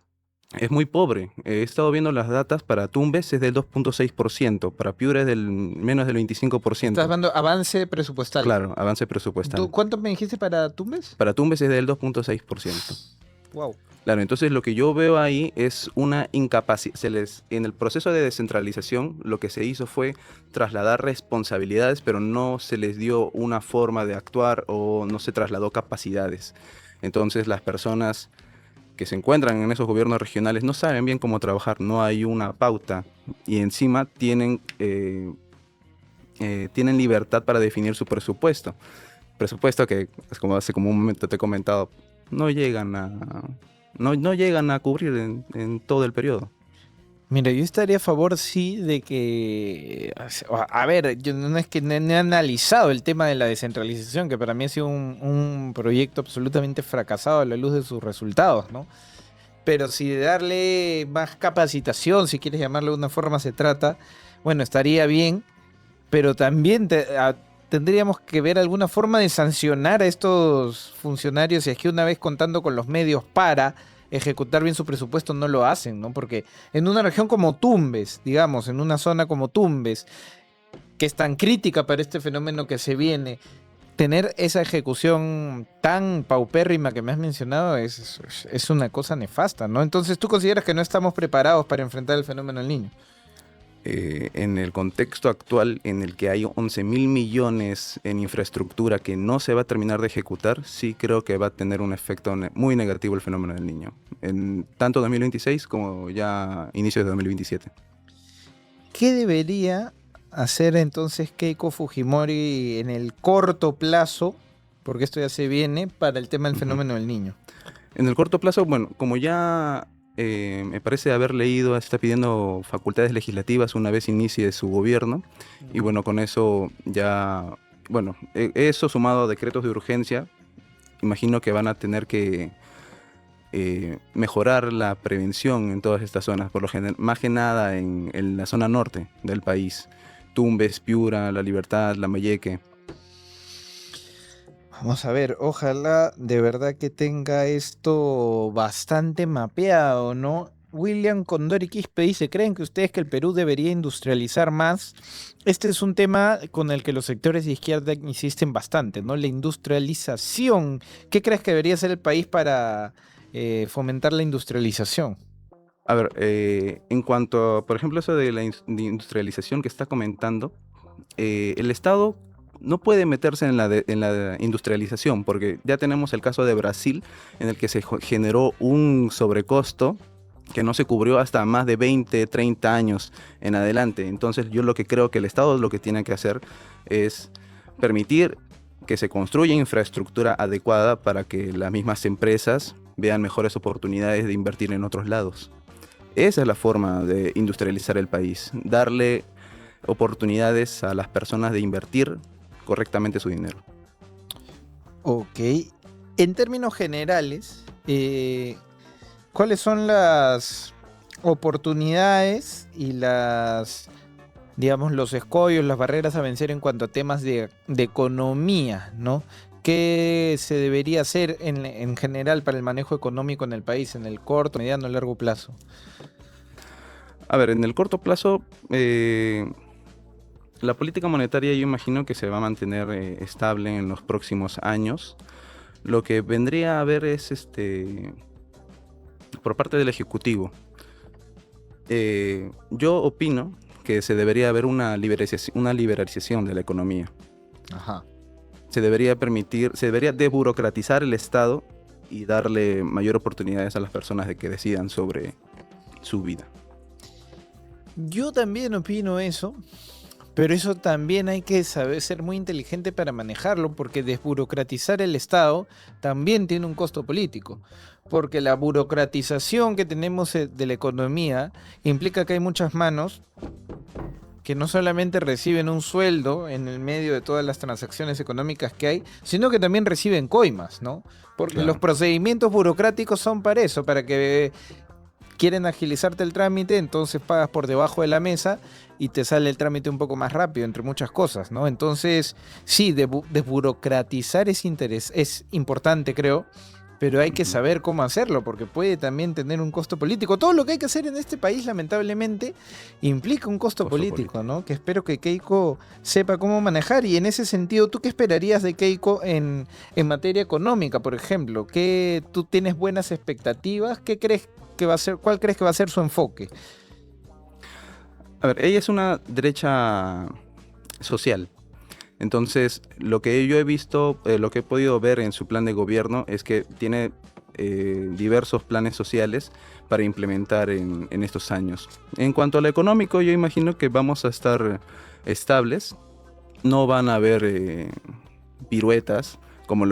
es muy pobre. He estado viendo las datas. Para Tumbes es del 2.6%, para Piura es del menos del 25%. Estás hablando avance presupuestal. Claro, avance presupuestal. ¿Cuánto me dijiste para Tumbes? Para Tumbes es del 2.6%. Wow. Claro, entonces lo que yo veo ahí es una incapacidad. En el proceso de descentralización, lo que se hizo fue trasladar responsabilidades, pero no se les dio una forma de actuar o no se trasladó capacidades. Entonces las personas que se encuentran en esos gobiernos regionales no saben bien cómo trabajar, no hay una pauta y encima tienen libertad para definir su presupuesto. Presupuesto que, pues, como hace como un momento te he comentado, no llegan a, no llegan a cubrir en todo el periodo. Mira, yo estaría a favor, sí, de que... A ver, yo no es que no he analizado el tema de la descentralización, que para mí ha sido un proyecto absolutamente fracasado a la luz de sus resultados, ¿no? Pero si de darle más capacitación, si quieres llamarlo de una forma, se trata, bueno, estaría bien, pero también tendríamos que ver alguna forma de sancionar a estos funcionarios si es que una vez contando con los medios para ejecutar bien su presupuesto no lo hacen, ¿no? Porque en una región como Tumbes, digamos, en una zona como Tumbes, que es tan crítica para este fenómeno que se viene, tener esa ejecución tan paupérrima que me has mencionado es una cosa nefasta, ¿no? Entonces, ¿tú consideras que no estamos preparados para enfrentar el fenómeno del Niño? En el contexto actual en el que hay 11.000 millones en infraestructura que no se va a terminar de ejecutar, sí creo que va a tener un efecto muy negativo el fenómeno del Niño, en tanto 2026 como ya inicios de 2027. ¿Qué debería hacer entonces Keiko Fujimori en el corto plazo, porque esto ya se viene, para el tema del fenómeno del Niño? En el corto plazo, bueno, como ya me parece haber leído, está pidiendo facultades legislativas una vez inicie su gobierno, y bueno, con eso ya, bueno, eso sumado a decretos de urgencia, imagino que van a tener que mejorar la prevención en todas estas zonas, por lo general, más que nada en la zona norte del país, Tumbes, Piura, La Libertad, Lambayeque. Vamos a ver, ojalá de verdad que tenga esto bastante mapeado, ¿no? William Condori Quispe dice, ¿creen que ustedes que el Perú debería industrializar más? Este es un tema con el que los sectores de izquierda insisten bastante, ¿no? La industrialización. ¿Qué crees que debería hacer el país para fomentar la industrialización? A ver, en cuanto a, por ejemplo, eso de la de industrialización que está comentando, el Estado no puede meterse en la industrialización, porque ya tenemos el caso de Brasil, en el que se generó un sobrecosto que no se cubrió hasta más de 20, 30 años en adelante. Entonces yo lo que creo que el Estado lo que tiene que hacer es permitir que se construya infraestructura adecuada para que las mismas empresas vean mejores oportunidades de invertir en otros lados. Esa es la forma de industrializar el país, darle oportunidades a las personas de invertir correctamente su dinero. Ok. En términos generales, ¿cuáles son las oportunidades y digamos, los escollos, las barreras a vencer en cuanto a temas de economía, ¿no? ¿Qué se debería hacer en general para el manejo económico en el país, en el corto, mediano, largo plazo? A ver, en el corto plazo, la política monetaria yo imagino que se va a mantener estable en los próximos años. Lo que vendría a ver es por parte del Ejecutivo. Yo opino que se debería haber una liberalización de la economía. Ajá. Se debería desburocratizar el Estado y darle mayor oportunidades a las personas de que decidan sobre su vida. Yo también opino eso, pero eso también hay que saber ser muy inteligente para manejarlo, porque desburocratizar el Estado también tiene un costo político, porque la burocratización que tenemos de la economía implica que hay muchas manos que no solamente reciben un sueldo en el medio de todas las transacciones económicas que hay, sino que también reciben coimas, ¿no? Porque Claro. los procedimientos burocráticos son para eso, para que quieren agilizarte el trámite, entonces pagas por debajo de la mesa y te sale el trámite un poco más rápido, entre muchas cosas, ¿no? Entonces, sí, desburocratizar es importante, creo, pero hay que saber cómo hacerlo, porque puede también tener un costo político. Todo lo que hay que hacer en este país, lamentablemente, implica un costo político, ¿no? Que espero que Keiko sepa cómo manejar. Y en ese sentido, ¿tú qué esperarías de Keiko en materia económica, por ejemplo? ¿Tú tienes buenas expectativas? ¿Qué crees que va a ser, cuál crees que va a ser su enfoque? A ver, ella es una derecha social. Entonces, lo que yo he visto, lo que he podido ver en su plan de gobierno es que tiene diversos planes sociales para implementar en estos años. En cuanto a lo económico, yo imagino que vamos a estar estables. No van a haber piruetas como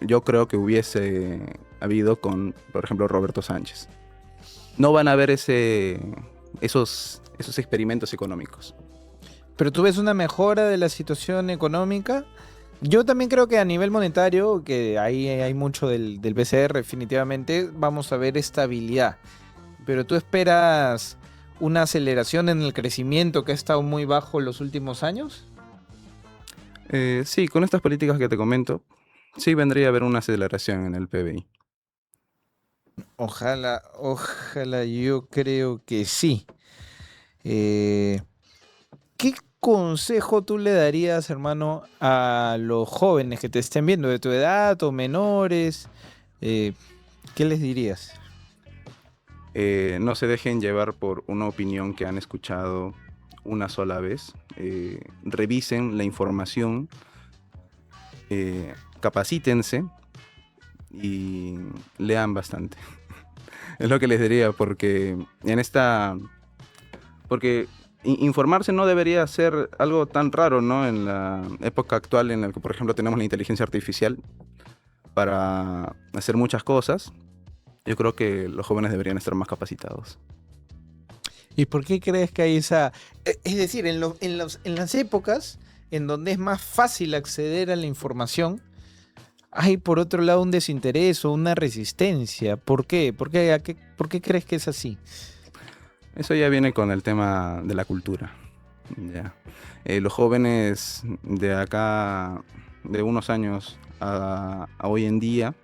yo creo que hubiese habido con, por ejemplo, Roberto Sánchez. No van a haber esos experimentos económicos. ¿Pero tú ves una mejora de la situación económica? Yo también creo que a nivel monetario, que ahí hay mucho del BCR, definitivamente, vamos a ver estabilidad. Pero tú esperas una aceleración en el crecimiento que ha estado muy bajo los últimos años. Sí, con estas políticas que te comento, sí vendría a haber una aceleración en el PBI. Ojalá, yo creo que sí. ¿Qué consejo tú le darías, hermano, a los jóvenes que te estén viendo de tu edad o menores? ¿Qué les dirías? No se dejen llevar por una opinión que han escuchado una sola vez. Revisen la información, capacítense y lean bastante. Es lo que les diría, porque informarse no debería ser algo tan raro, ¿no? En la época actual en la que, por ejemplo, tenemos la inteligencia artificial para hacer muchas cosas, yo creo que los jóvenes deberían estar más capacitados. ¿Y por qué crees que hay esa...? Es decir, en las épocas en donde es más fácil acceder a la información, hay por otro lado un desinterés o una resistencia. ¿Por qué? ¿Por qué crees que es así? Eso ya viene con el tema de la cultura. Ya. Los jóvenes de acá, de unos años a hoy en día,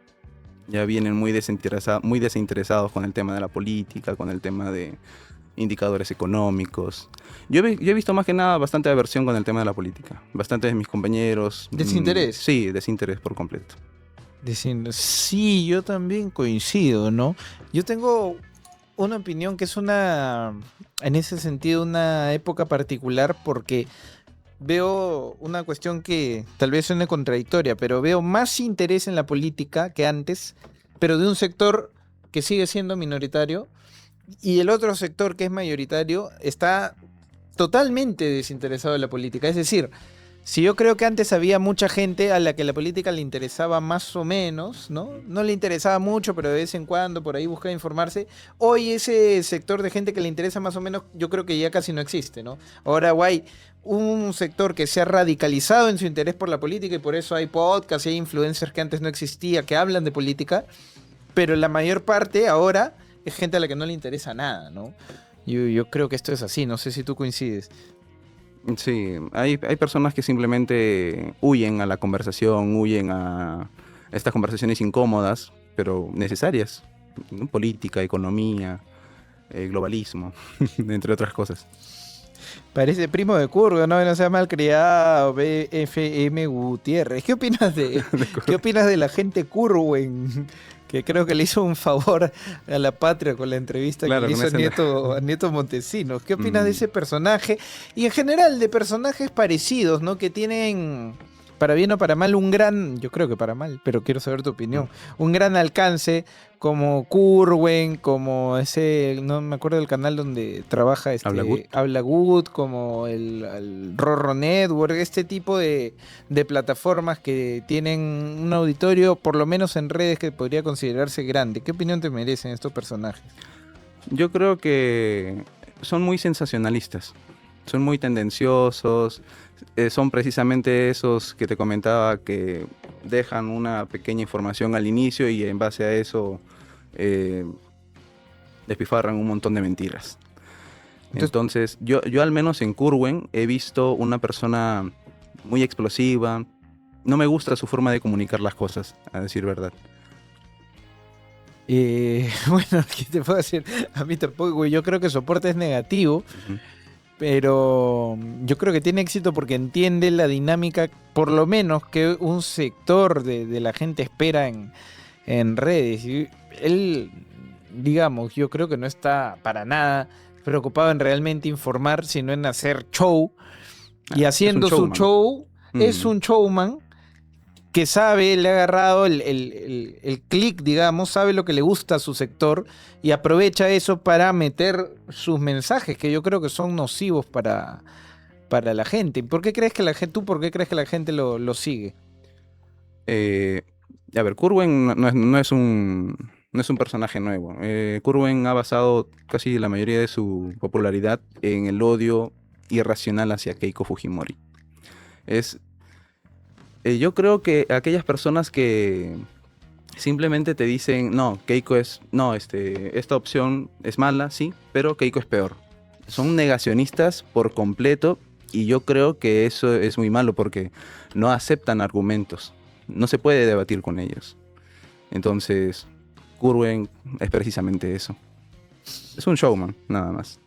ya vienen muy desinteresados con el tema de la política, con el tema de indicadores económicos. Yo he visto más que nada bastante aversión con el tema de la política. Bastantes de mis compañeros... ¿Desinterés? Sí, desinterés por completo. Sí, yo también coincido, ¿no? Yo tengo una opinión que es en ese sentido, una época particular, porque veo una cuestión que tal vez suene contradictoria, pero veo más interés en la política que antes, pero de un sector que sigue siendo minoritario, y el otro sector que es mayoritario está totalmente desinteresado de la política. Es decir, si yo creo que antes había mucha gente a la que la política le interesaba más o menos, ¿no? No le interesaba mucho, pero de vez en cuando por ahí buscaba informarse. Hoy ese sector de gente que le interesa más o menos, yo creo que ya casi no existe, ¿no? Ahora hay un sector que se ha radicalizado en su interés por la política y por eso hay podcasts y hay influencers que antes no existía, que hablan de política, pero la mayor parte ahora es gente a la que no le interesa nada, ¿no? Yo creo que esto es así, no sé si tú coincides. Sí, hay personas que simplemente huyen a la conversación, huyen a estas conversaciones incómodas, pero necesarias, ¿no? Política, economía, globalismo, entre otras cosas. Parece primo de Curvo, no sea malcriado, BFM Gutiérrez. ¿Qué opinas de la gente Curwen? Que creo que le hizo un favor a la patria con la entrevista que le hizo a Nieto Montesinos. ¿Qué opinas de ese personaje? Y en general de personajes parecidos, ¿no? Que tienen, para bien o para mal, yo creo que para mal, pero quiero saber tu opinión, un gran alcance, como Curwen, como ese, no me acuerdo del canal donde trabaja Habla Good, como el Rorro Network, este tipo de plataformas que tienen un auditorio, por lo menos en redes, que podría considerarse grande. ¿Qué opinión te merecen estos personajes? Yo creo que son muy sensacionalistas, son muy tendenciosos, son precisamente esos que te comentaba que dejan una pequeña información al inicio y en base a eso despifarran un montón de mentiras. Entonces yo al menos en Curwen he visto una persona muy explosiva. No me gusta su forma de comunicar las cosas, a decir verdad. Bueno, ¿qué te puedo decir? A mí tampoco, güey. Yo creo que soporte es negativo, Ujú. pero yo creo que tiene éxito porque entiende la dinámica, por lo menos que un sector de la gente espera en redes. Y él, digamos, yo creo que no está para nada preocupado en realmente informar, sino en hacer show. Y Es un haciendo su showman. show, es Mm. un showman que sabe, le ha agarrado el clic, digamos, sabe lo que le gusta a su sector y aprovecha eso para meter sus mensajes, que yo creo que son nocivos para la gente. ¿Por qué crees que la gente, tú por qué crees que la gente lo sigue? Eh, a ver, Curwen no es un personaje nuevo. Curwen ha basado casi la mayoría de su popularidad en el odio irracional hacia Keiko Fujimori. Es, yo creo que aquellas personas que simplemente te dicen, no, esta opción es mala, sí, pero Keiko es peor. Son negacionistas por completo y yo creo que eso es muy malo porque no aceptan argumentos. No se puede debatir con ellos. Entonces, Curwen es precisamente eso. Es un showman, nada más.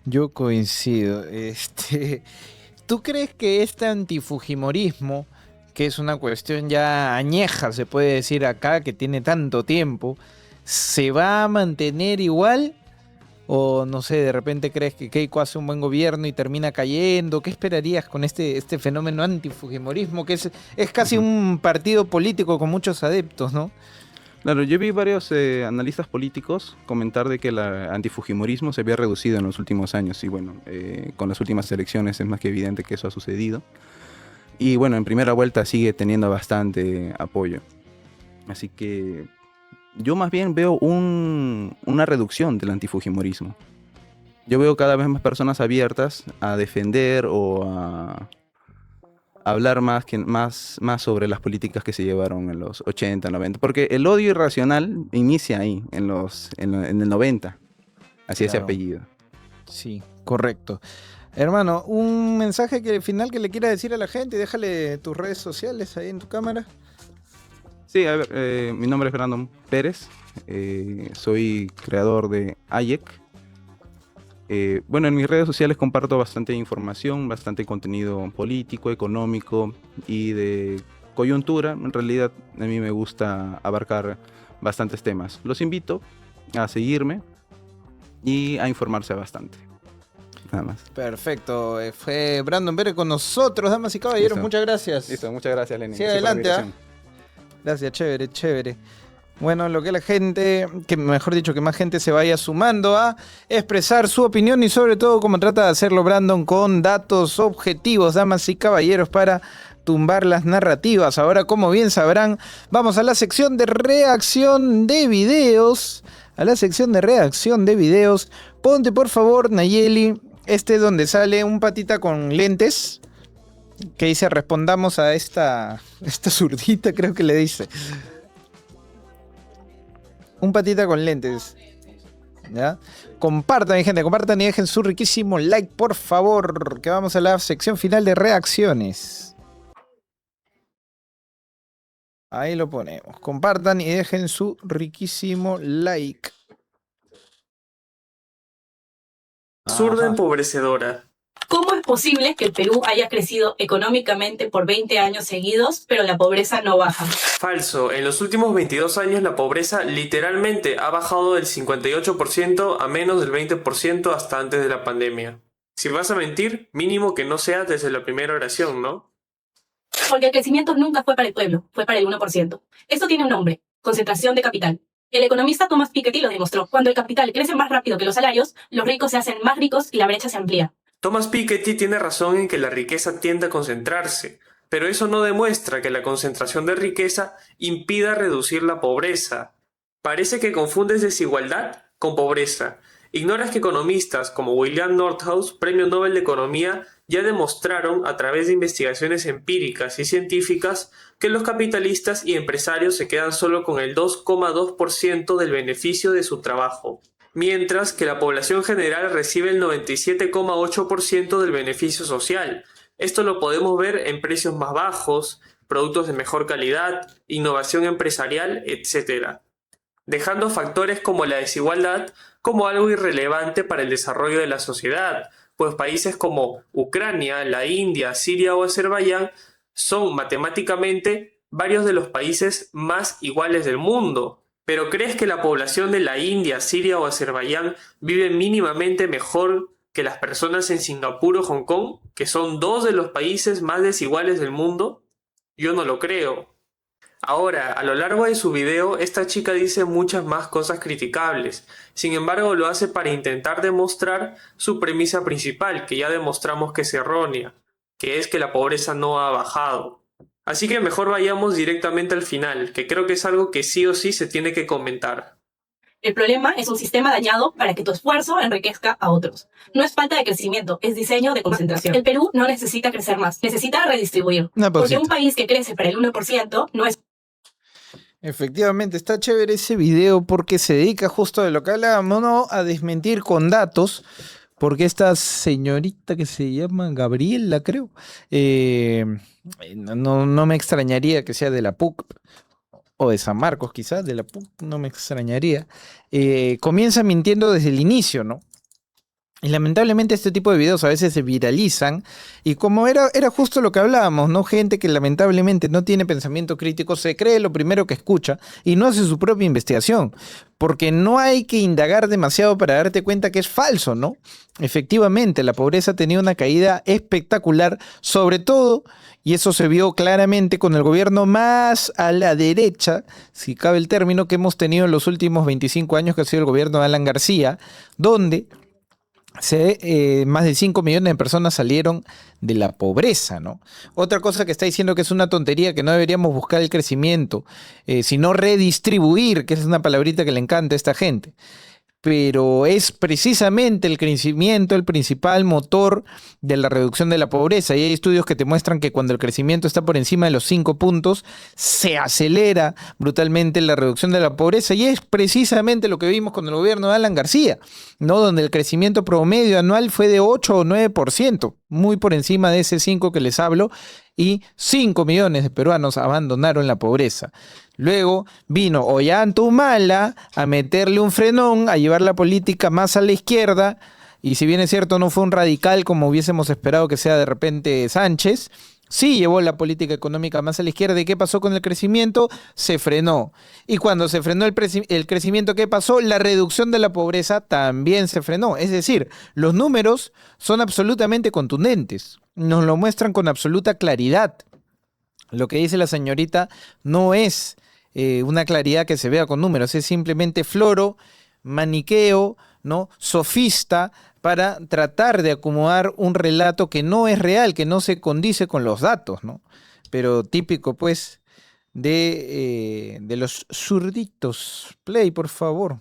Yo coincido. ¿Tú crees que este antifujimorismo, que es una cuestión ya añeja, se puede decir acá, que tiene tanto tiempo, se va a mantener igual? O no sé, de repente crees que Keiko hace un buen gobierno y termina cayendo. ¿Qué esperarías con este fenómeno antifujimorismo, que es casi Ujú. un partido político con muchos adeptos, ¿no? Claro, yo vi varios analistas políticos comentar de que el antifujimorismo se había reducido en los últimos años y bueno, con las últimas elecciones es más que evidente que eso ha sucedido. Y bueno, en primera vuelta sigue teniendo bastante apoyo. Así que yo más bien veo una reducción del antifujimorismo. Yo veo cada vez más personas abiertas a defender o a hablar más sobre las políticas que se llevaron en los 80, 90. Porque el odio irracional inicia ahí, en el 90, hacia ese Claro. apellido. Sí, correcto. Hermano, un mensaje final que le quiera decir a la gente. Déjale tus redes sociales ahí en tu cámara. Sí, a ver, mi nombre es Brandon Pérez, soy creador de AYEC. Bueno, en mis redes sociales comparto bastante información, bastante contenido político, económico y de coyuntura. En realidad, a mí me gusta abarcar bastantes temas. Los invito a seguirme y a informarse bastante. Nada más. Perfecto. Fue Brandon Pérez con nosotros, damas y caballeros. Listo. Muchas gracias. Listo, muchas gracias, Lenny. Sí, Gracias por la adelante, ¿ah? invitación. Gracias, chévere, chévere. Bueno, lo que la gente, que mejor dicho, que más gente se vaya sumando a expresar su opinión y sobre todo como trata de hacerlo Brandon con datos objetivos, damas y caballeros, para tumbar las narrativas. Ahora, como bien sabrán, vamos a la sección de reacción de videos. A la sección de reacción de videos. Ponte por favor, Nayeli, donde sale un patita con lentes. Que dice, respondamos a esta zurdita, creo que le dice. Un patita con lentes. ¿Ya? Compartan, mi gente, compartan y dejen su riquísimo like, por favor. Que vamos a la sección final de reacciones. Ahí lo ponemos. Compartan y dejen su riquísimo like. Absurda Ajá. empobrecedora. ¿Cómo es posible que el Perú haya crecido económicamente por 20 años seguidos, pero la pobreza no baja? Falso. En los últimos 22 años la pobreza literalmente ha bajado del 58% a menos del 20% hasta antes de la pandemia. Si vas a mentir, mínimo que no sea desde la primera oración, ¿no? Porque el crecimiento nunca fue para el pueblo, fue para el 1%. Esto tiene un nombre: concentración de capital. El economista Thomas Piketty lo demostró. Cuando el capital crece más rápido que los salarios, los ricos se hacen más ricos y la brecha se amplía. Thomas Piketty tiene razón en que la riqueza tiende a concentrarse, pero eso no demuestra que la concentración de riqueza impida reducir la pobreza. Parece que confundes desigualdad con pobreza. Ignoras que economistas como William Nordhaus, Premio Nobel de Economía, ya demostraron a través de investigaciones empíricas y científicas que los capitalistas y empresarios se quedan solo con el 2,2% del beneficio de su trabajo, mientras que la población general recibe el 97,8% del beneficio social. Esto lo podemos ver en precios más bajos, productos de mejor calidad, innovación empresarial, etc. dejando factores como la desigualdad como algo irrelevante para el desarrollo de la sociedad, pues países como Ucrania, la India, Siria o Azerbaiyán son matemáticamente varios de los países más iguales del mundo. ¿Pero crees que la población de la India, Siria o Azerbaiyán vive mínimamente mejor que las personas en Singapur o Hong Kong, que son dos de los países más desiguales del mundo? Yo no lo creo. Ahora, a lo largo de su video, esta chica dice muchas más cosas criticables. Sin embargo, lo hace para intentar demostrar su premisa principal, que ya demostramos que es errónea, que es que la pobreza no ha bajado. Así que mejor vayamos directamente al final, que creo que es algo que sí o sí se tiene que comentar. El problema es un sistema dañado para que tu esfuerzo enriquezca a otros. No es falta de crecimiento, es diseño de concentración. El Perú no necesita crecer más, necesita redistribuir. Porque un país que crece para el 1% no es... Efectivamente, está chévere ese video porque se dedica justo de lo que hablábamos, ¿no? A desmentir con datos, porque esta señorita que se llama Gabriela, creo, no me extrañaría que sea de la PUC o de San Marcos quizás, de la PUC, no me extrañaría, comienza mintiendo desde el inicio, ¿no? Y lamentablemente este tipo de videos a veces se viralizan y como era justo lo que hablábamos, ¿no? Gente que lamentablemente no tiene pensamiento crítico, se cree lo primero que escucha y no hace su propia investigación, porque no hay que indagar demasiado para darte cuenta que es falso, ¿no? Efectivamente, la pobreza ha tenido una caída espectacular, sobre todo, y eso se vio claramente con el gobierno más a la derecha, si cabe el término, que hemos tenido en los últimos 25 años, que ha sido el gobierno de Alan García, donde más de 5 millones de personas salieron de la pobreza, ¿no? Otra cosa que está diciendo que es una tontería, que no deberíamos buscar el crecimiento, sino redistribuir, que es una palabrita que le encanta a esta gente. Pero es precisamente el crecimiento el principal motor de la reducción de la pobreza. Y hay estudios que te muestran que cuando el crecimiento está por encima de los 5 puntos, se acelera brutalmente la reducción de la pobreza. Y es precisamente lo que vimos con el gobierno de Alan García, ¿no? Donde el crecimiento promedio anual fue de 8 o 9%, muy por encima de ese 5 que les hablo, y 5 millones de peruanos abandonaron la pobreza. Luego vino Ollanta a meterle un frenón, a llevar la política más a la izquierda, y si bien es cierto no fue un radical como hubiésemos esperado que sea de repente Sánchez, sí llevó la política económica más a la izquierda. ¿Y qué pasó con el crecimiento? Se frenó. Y cuando se frenó el crecimiento, ¿qué pasó? La reducción de la pobreza también se frenó. Es decir, los números son absolutamente contundentes, nos lo muestran con absoluta claridad. Lo que dice la señorita no es una claridad que se vea con números, es simplemente floro, maniqueo, ¿no? Sofista, para tratar de acomodar un relato que no es real, que no se condice con los datos, ¿no? Pero típico, pues, de los zurditos. Play, por favor.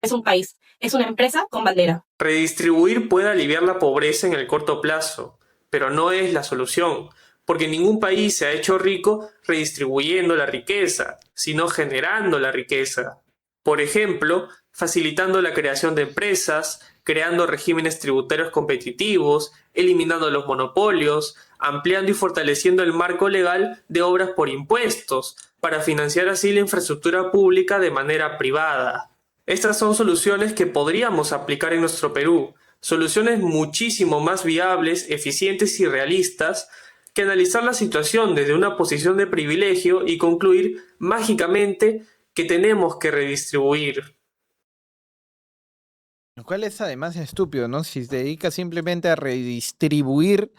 Es un país, es una empresa con bandera. Redistribuir puede aliviar la pobreza en el corto plazo, pero no es la solución, porque ningún país se ha hecho rico redistribuyendo la riqueza, sino generando la riqueza. Por ejemplo, facilitando la creación de empresas, creando regímenes tributarios competitivos, eliminando los monopolios, ampliando y fortaleciendo el marco legal de obras por impuestos, para financiar así la infraestructura pública de manera privada. Estas son soluciones que podríamos aplicar en nuestro Perú, soluciones muchísimo más viables, eficientes y realistas que analizar la situación desde una posición de privilegio y concluir mágicamente que tenemos que redistribuir. Lo cual es además estúpido, ¿no? Si te dedicas simplemente a redistribuir,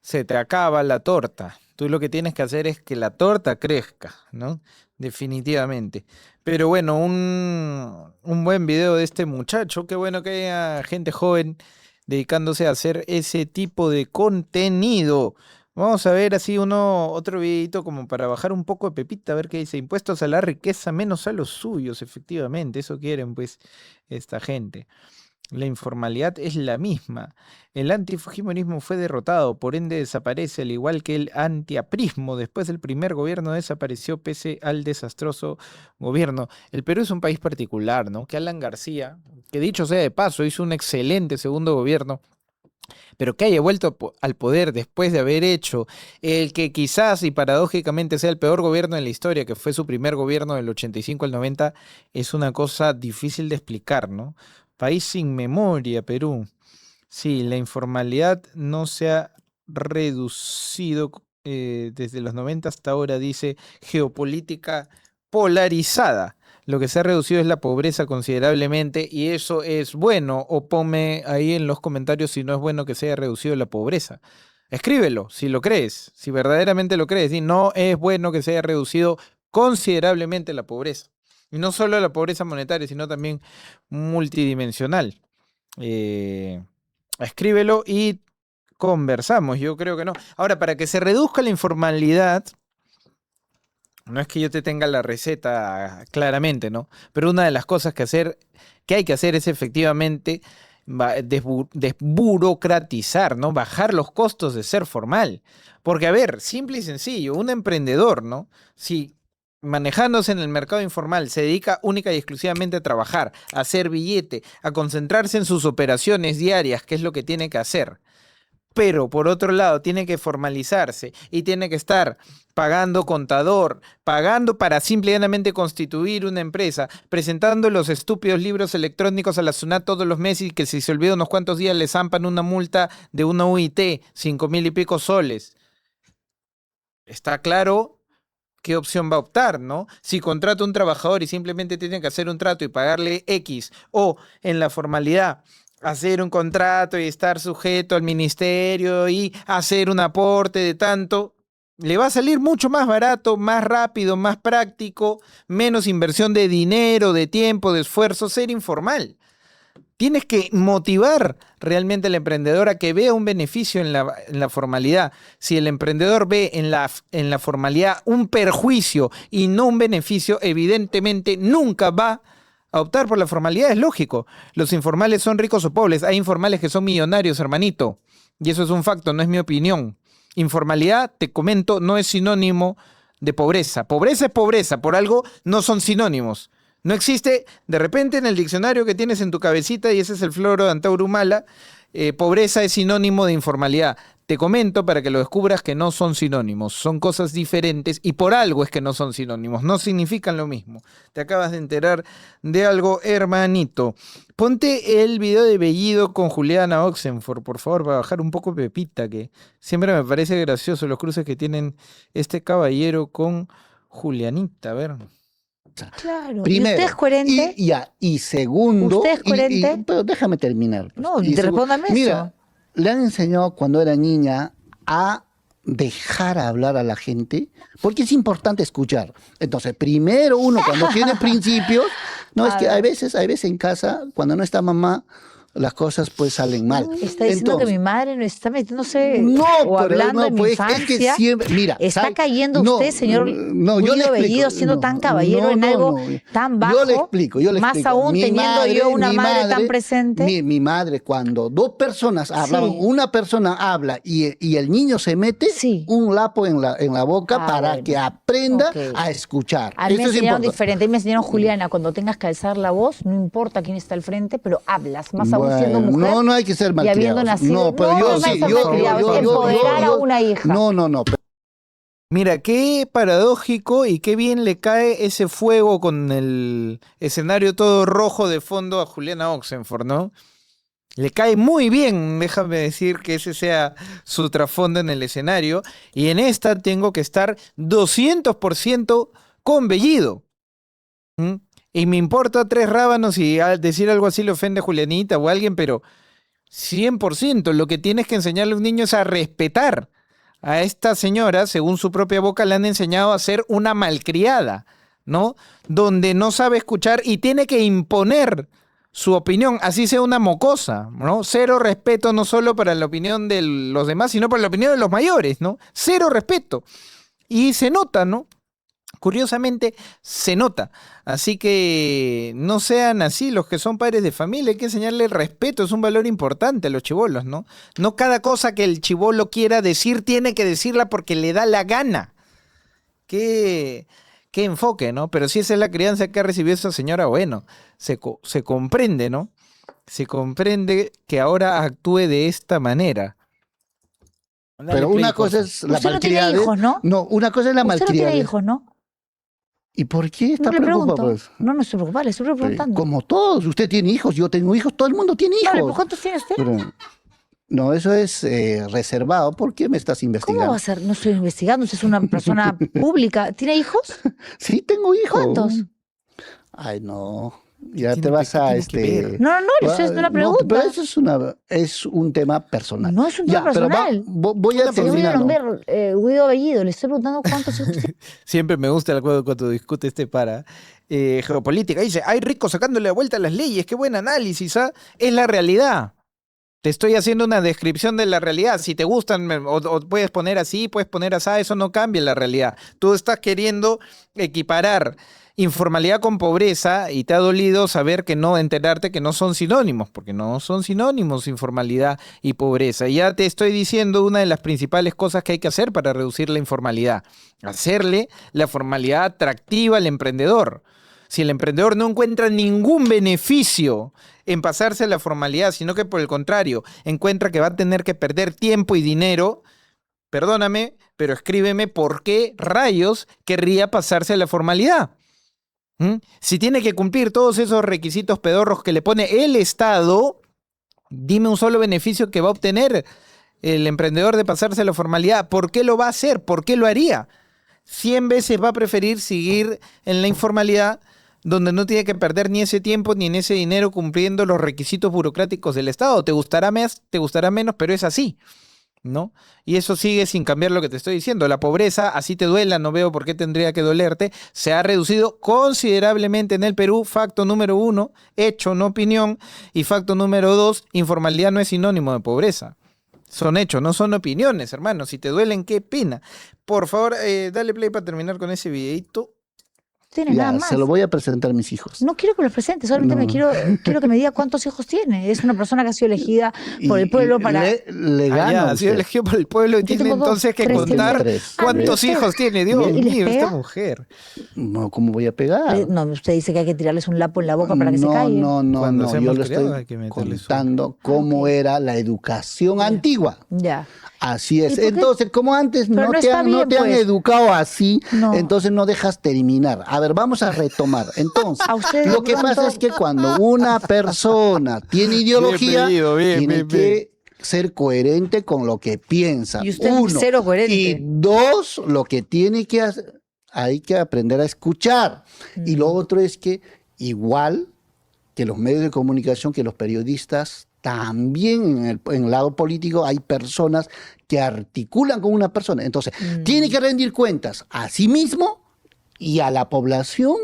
se te acaba la torta. Tú lo que tienes que hacer es que la torta crezca, ¿no? Definitivamente. Pero bueno, un buen video de este muchacho. Qué bueno que haya gente joven dedicándose a hacer ese tipo de contenido. Vamos a ver así otro videito como para bajar un poco de pepita, a ver qué dice. Impuestos a la riqueza menos a los suyos, efectivamente. Eso quieren pues esta gente. La informalidad es la misma. El antifujimorismo fue derrotado, por ende desaparece, al igual que el antiaprismo. Después del primer gobierno desapareció pese al desastroso gobierno. El Perú es un país particular, ¿no? Que Alan García, que dicho sea de paso, hizo un excelente segundo gobierno, pero que haya vuelto al poder después de haber hecho el que quizás y paradójicamente sea el peor gobierno de la historia, que fue su primer gobierno del 85 al 90, es una cosa difícil de explicar, ¿no? País sin memoria, Perú. Sí, la informalidad no se ha reducido desde los 90 hasta ahora, dice geopolítica polarizada. Lo que se ha reducido es la pobreza considerablemente y eso es bueno. O ponme ahí en los comentarios si no es bueno que se haya reducido la pobreza. Escríbelo si lo crees, si verdaderamente lo crees. Y no es bueno que se haya reducido considerablemente la pobreza. Y no solo la pobreza monetaria, sino también multidimensional. Escríbelo y conversamos. Yo creo que no. Ahora, para que se reduzca la informalidad, no es que yo te tenga la receta claramente, ¿no? Pero una de las cosas que hay que hacer es efectivamente desburocratizar, ¿no? Bajar los costos de ser formal. Porque, a ver, simple y sencillo, un emprendedor, ¿no? Si manejándose en el mercado informal se dedica única y exclusivamente a trabajar, a hacer billete, a concentrarse en sus operaciones diarias, que es lo que tiene que hacer. Pero por otro lado tiene que formalizarse y tiene que estar pagando contador, pagando para simple y llanamente constituir una empresa, presentando los estúpidos libros electrónicos a la SUNAT todos los meses y que si se olvida unos cuantos días le zampan una multa de una UIT, 5,000 y pico soles. Está claro qué opción va a optar, ¿no? Si contrata a un trabajador y simplemente tiene que hacer un trato y pagarle X, o en la formalidad hacer un contrato y estar sujeto al ministerio y hacer un aporte de tanto, le va a salir mucho más barato, más rápido, más práctico, menos inversión de dinero, de tiempo, de esfuerzo, ser informal. Tienes que motivar realmente al emprendedor a que vea un beneficio en la formalidad. Si el emprendedor ve en la formalidad un perjuicio y no un beneficio, evidentemente nunca va a optar por la formalidad. Es lógico. Los informales son ricos o pobres. Hay informales que son millonarios, hermanito. Y eso es un facto, no es mi opinión. Informalidad, te comento, no es sinónimo de pobreza. Pobreza es pobreza, por algo no son sinónimos. No existe, de repente en el diccionario que tienes en tu cabecita, y ese es el Floro de Antauro Humala, pobreza es sinónimo de informalidad. Te comento para que lo descubras que no son sinónimos, son cosas diferentes y por algo es que no son sinónimos, no significan lo mismo. Te acabas de enterar de algo, hermanito. Ponte el video de Bellido con Juliana Oxenford, por favor, para bajar un poco Pepita, que siempre me parece gracioso los cruces que tienen este caballero con Julianita. A ver. Claro. Primero, ¿Y usted es coherente? Y segundo, ¿Usted es coherente? pero déjame terminar. Pues. No, Y respóndame eso. Mira, le han enseñado cuando era niña a dejar hablar a la gente, porque es importante escuchar. Entonces, primero uno cuando tiene principios, no es que hay veces en casa, cuando no está mamá, las cosas pues salen mal. Está diciendo que mi madre no está metiéndose No, o hablando de mi pues, infancia. es que siempre, mira, está ¿sabe? cayendo usted, señor yo le Guido explico. Bellido, siendo tan caballero en algo tan bajo. Yo le explico. Más explico. aún teniendo yo una madre tan presente. Mi madre, cuando dos personas hablaban, Sí. una persona habla y el niño se mete Sí. un lapo en la boca para bueno. que aprenda Ok. a escuchar. A mí me Eso es enseñaron importante. diferente. A mí me enseñaron, Juliana, cuando tengas que alzar la voz, no importa quién está al frente, pero hablas, más aún siendo Bueno, mujer. no hay que ser y malcriados. habiendo nacido. No, pero yo no sí, es ser yo, malcriados, es empoderar a una hija. No. Mira, qué paradójico y qué bien le cae ese fuego con el escenario todo rojo de fondo a Juliana Oxenford, ¿no? Le cae muy bien, déjame decir que ese sea su trasfondo en el escenario. Y en esta tengo que estar 200% con Bellido. ¿Mm? Y me importa tres rábanos y al decir algo así le ofende a Julianita o a alguien, pero 100%. Lo que tienes que enseñarle a un niño es a respetar. A esta señora, según su propia boca, le han enseñado a ser una malcriada, ¿no? Donde no sabe escuchar y tiene que imponer su opinión, así sea una mocosa, ¿no? Cero respeto no solo para la opinión de los demás, sino para la opinión de los mayores, ¿no? Cero respeto. Y se nota, ¿no? Curiosamente, se nota. Así que no sean así los que son padres de familia. Hay que enseñarle el respeto. Es un valor importante a los chibolos, ¿no? No cada cosa que el chibolo quiera decir tiene que decirla porque le da la gana. Qué enfoque, ¿no? Pero si esa es la crianza que ha recibido esa señora, bueno, se comprende, ¿no? se comprende que ahora actúe de esta manera. Dale Pero play, una cosa porfa. es la Usted no tiene malcriada. hijos, ¿no? No, una cosa es la Usted no malcriada. tiene hijos, ¿no? ¿Y por qué está No le preocupado pregunto. por eso? No, no estoy preocupada, le estoy preguntando. Como todos, usted tiene hijos, yo tengo hijos, todo el mundo tiene Vale, hijos. ¿pero cuántos tiene usted? Pero, no, eso es reservado. ¿Por qué me estás ¿Cómo investigando? va a ser? No estoy investigando, usted es una persona pública. ¿Tiene hijos? Sí, tengo hijos. ¿Cuántos? Ay, no. Ya Tiene te vas que- a tiene que ver. No, le estoy haciendo una No, pregunta. pero eso es un tema personal. No es un tema Ya, pero personal. voy a Yo voy a terminar. nombrar Guido Bellido, le estoy preguntando cuántos hijos tiene. Siempre me gusta el juego cuando discute para geopolítica. Dice, hay ricos sacándole la vuelta a las leyes, qué buen análisis, ¿ah? Es la realidad. Te estoy haciendo una descripción de la realidad. Si te gustan, o puedes poner así, puedes poner así, eso no cambia la realidad. Tú estás queriendo equiparar informalidad con pobreza y te ha dolido saber enterarte que no son sinónimos, porque no son sinónimos informalidad y pobreza. Y ya te estoy diciendo una de las principales cosas que hay que hacer para reducir la informalidad. Hacerle la formalidad atractiva al emprendedor. Si el emprendedor no encuentra ningún beneficio en pasarse a la formalidad, sino que por el contrario encuentra que va a tener que perder tiempo y dinero, perdóname, pero escríbeme por qué rayos querría pasarse a la formalidad. Si tiene que cumplir todos esos requisitos pedorros que le pone el Estado, dime un solo beneficio que va a obtener el emprendedor de pasarse a la formalidad. ¿Por qué lo va a hacer? ¿Por qué lo haría? 100 veces va a preferir seguir en la informalidad, donde no tiene que perder ni ese tiempo ni en ese dinero cumpliendo los requisitos burocráticos del Estado. Te gustará más, te gustará menos, pero es así, ¿no? Y eso sigue sin cambiar lo que te estoy diciendo. La pobreza, así te duela, no veo por qué tendría que dolerte, se ha reducido considerablemente en el Perú. Facto número 1, hecho, no opinión. Y facto número 2, informalidad no es sinónimo de pobreza. Son hechos, no son opiniones, hermano. Si te duelen, qué pena. Por favor, dale play para terminar con ese videito. Tienes nada Ya, más. se lo voy a presentar a mis hijos. No quiero que los presente, solamente No. quiero que me diga cuántos hijos tiene. Es una persona que ha sido elegida por el Y- pueblo y para... le Ah, gano ya, a ha sido usted. elegido por el pueblo y Yo tiene tengo dos, entonces que tres, contar tres. cuántos Ah, ¿y hijos tiene. Dios ¿Y les mío, esta pega? mujer. No, ¿cómo voy a pegar? No, usted dice que hay que tirarles un lapo en la boca para que se callen. Cuando No, sean yo le malcriados estoy hay que meterle su- contando cómo ok. era la educación Ya. antigua. Ya. Así es. ¿Y por qué? Entonces, como antes Pero no no te está han, bien, no te han pues. educado así, No. entonces no dejas terminar. A ver, vamos a retomar. Entonces, A usted lo que pasa es que cuando una persona tiene ideología, Bien, tiene bien. que ser coherente con lo que piensa. Y usted es Uno. cero coherente. Y dos, lo que tiene que hacer, hay que aprender a escuchar. Y lo otro es que igual que los medios de comunicación, que los periodistas, también en el lado político hay personas que articulan con una persona. Entonces, tiene que rendir cuentas a sí mismo y a la población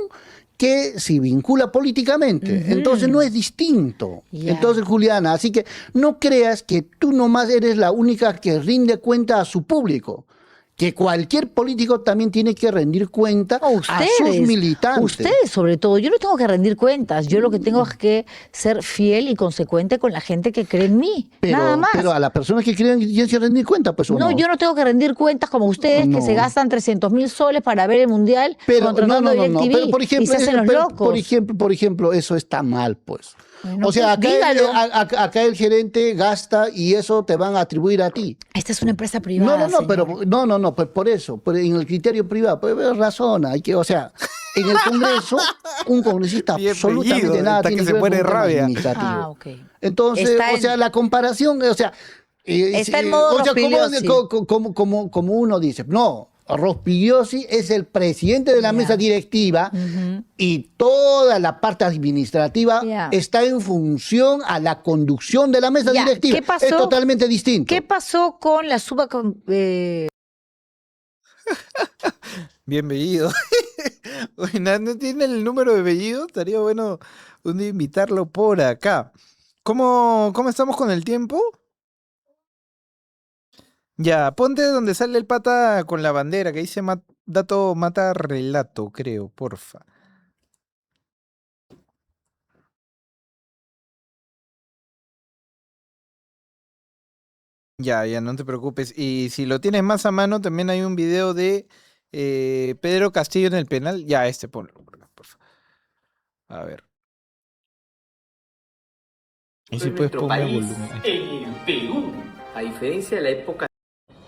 que se vincula políticamente. Entonces no es distinto. Ya. Entonces, Juliana, así que no creas que tú nomás eres la única que rinde cuenta a su público. Que cualquier político también tiene que rendir cuenta No, a sus militantes. Ustedes, sobre todo. Yo no tengo que rendir cuentas. Yo lo que tengo es que ser fiel y consecuente con la gente que cree en mí. Nada más. Pero a las personas que creen que tienen que rendir cuenta, pues ¿o No, yo no tengo que rendir cuentas como ustedes No. que se gastan 300.000 soles para ver el mundial contratando DirecTV pero por ejemplo, y se hacen los locos. por ejemplo, eso está mal, pues. Bueno, o sea, pues, acá dígalo. acá el gerente gasta y eso te van a atribuir a ti. Esta es una empresa privada. No, pues por eso, en el criterio privado, pues razona, hay que, o sea, en el Congreso, un congresista Bien absolutamente bellido, nada hasta tiene que que se ver pone con un tema rabia. administrativo. Ah, ok. Entonces, Está o sea, en- la comparación, o sea, Está en modo o sea, Rospigliosi. como uno dice, no, Rospigliosi es el presidente de la Ya. mesa directiva y toda la parte administrativa Ya. está en función a la conducción de la mesa Ya, directiva. ¿qué pasó? Es totalmente distinto. ¿Qué pasó con la suba... Bien Bellido. Uy, no tiene el número de Bellido. Estaría bueno un día invitarlo por acá. ¿Cómo estamos con el tiempo? Ya, ponte donde sale el pata con la bandera que dice dato mata relato, creo, porfa. Ya, no te preocupes. Y si lo tienes más a mano, también hay un video de Pedro Castillo en el penal. Ya, ponlo por acá, porfa. A ver. Y si en puedes nuestro poner país, volumen. en el Perú, a diferencia de la época,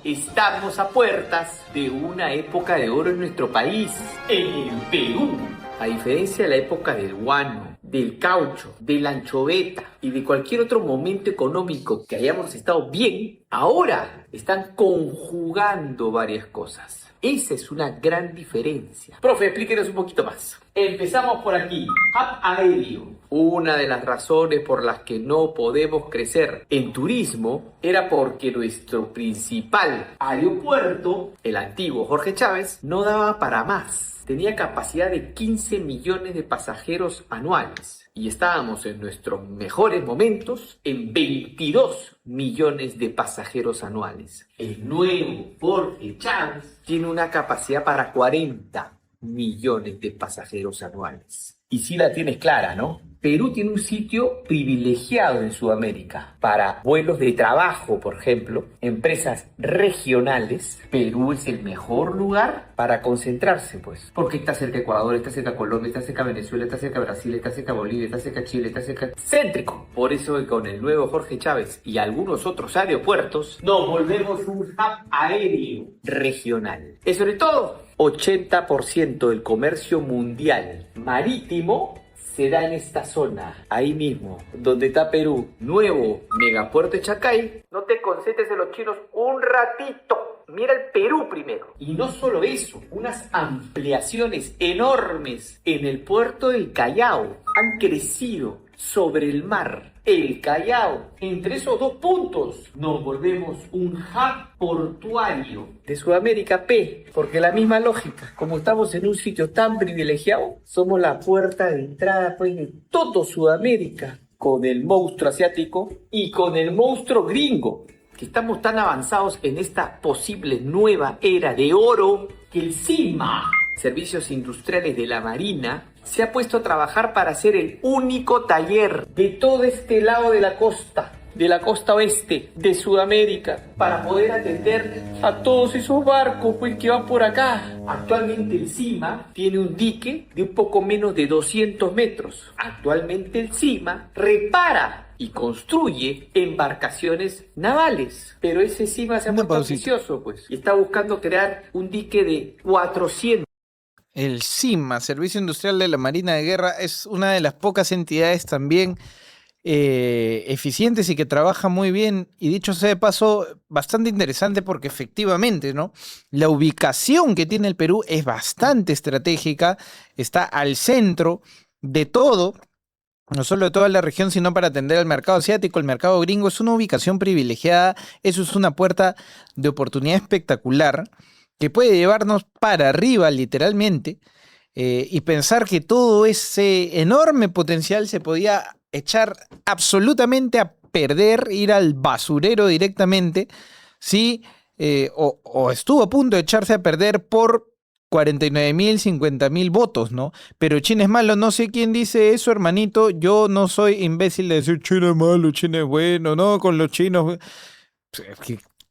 estamos a puertas de una época de oro en nuestro país, en el Perú. A diferencia de la época del guano, del caucho, de la anchoveta y de cualquier otro momento económico que hayamos estado bien, ahora están conjugando varias cosas. Esa es una gran diferencia. Profe, explíquenos un poquito más. Empezamos por aquí. Hub aéreo. Una de las razones por las que no podemos crecer en turismo era porque nuestro principal aeropuerto, el antiguo Jorge Chávez, no daba para más. Tenía capacidad de 15 millones de pasajeros anuales. Y estábamos en nuestros mejores momentos en 22 millones de pasajeros anuales. El nuevo Jorge Chávez tiene una capacidad para 40 millones de pasajeros anuales. Y sí la tienes clara, ¿no? Perú tiene un sitio privilegiado en Sudamérica para vuelos de trabajo, por ejemplo, empresas regionales. Perú es el mejor lugar para concentrarse, pues, porque está cerca de Ecuador, está cerca de Colombia, está cerca de Venezuela, está cerca de Brasil, está cerca de Bolivia, está cerca de Chile, está cerca... ¡Céntrico! Por eso con el nuevo Jorge Chávez y algunos otros aeropuertos nos volvemos un hub aéreo regional. Y sobre todo, 80% del comercio mundial marítimo se da en esta zona, ahí mismo, donde está Perú. Nuevo megapuerto de Chacay. No te concentres en los chinos un ratito. Mira el Perú primero. Y no solo eso, unas ampliaciones enormes en el puerto del Callao. Han crecido sobre el mar. El Callao. Entre esos dos puntos nos volvemos un hub portuario de Sudamérica P, porque la misma lógica, como estamos en un sitio tan privilegiado, somos la puerta de entrada pues de todo Sudamérica, con el monstruo asiático y con el monstruo gringo, que estamos tan avanzados en esta posible nueva era de oro que el CIMA, Servicios Industriales de la Marina, se ha puesto a trabajar para ser el único taller de todo este lado de la costa oeste de Sudamérica, para poder atender a todos esos barcos pues, que van por acá. Actualmente el CIMA tiene un dique de un poco menos de 200 metros. Actualmente el CIMA repara y construye embarcaciones navales. Pero ese CIMA se ha puesto ambicioso, pues, y está buscando crear un dique de 400. El CIMA, Servicio Industrial de la Marina de Guerra, es una de las pocas entidades también eficientes y que trabaja muy bien, y dicho sea de paso, bastante interesante porque efectivamente, ¿no? La ubicación que tiene el Perú es bastante estratégica, está al centro de todo, no solo de toda la región, sino para atender al mercado asiático, el mercado gringo. Es una ubicación privilegiada, eso es una puerta de oportunidad espectacular que puede llevarnos para arriba literalmente, y pensar que todo ese enorme potencial se podía echar absolutamente a perder, ir al basurero directamente, ¿sí? O estuvo a punto de echarse a perder por 49.000, 50.000 votos, ¿no? Pero China es malo, no sé quién dice eso, hermanito. Yo no soy imbécil de decir China es malo, China es bueno, no, con los chinos.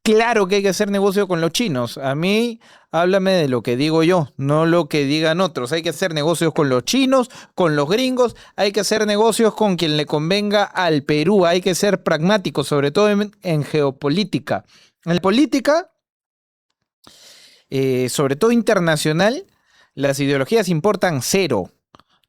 Claro que hay que hacer negocio con los chinos. A mí, háblame de lo que digo yo, no lo que digan otros. Hay que hacer negocios con los chinos, con los gringos, hay que hacer negocios con quien le convenga al Perú. Hay que ser pragmáticos, sobre todo en geopolítica. En política, sobre todo internacional, las ideologías importan cero.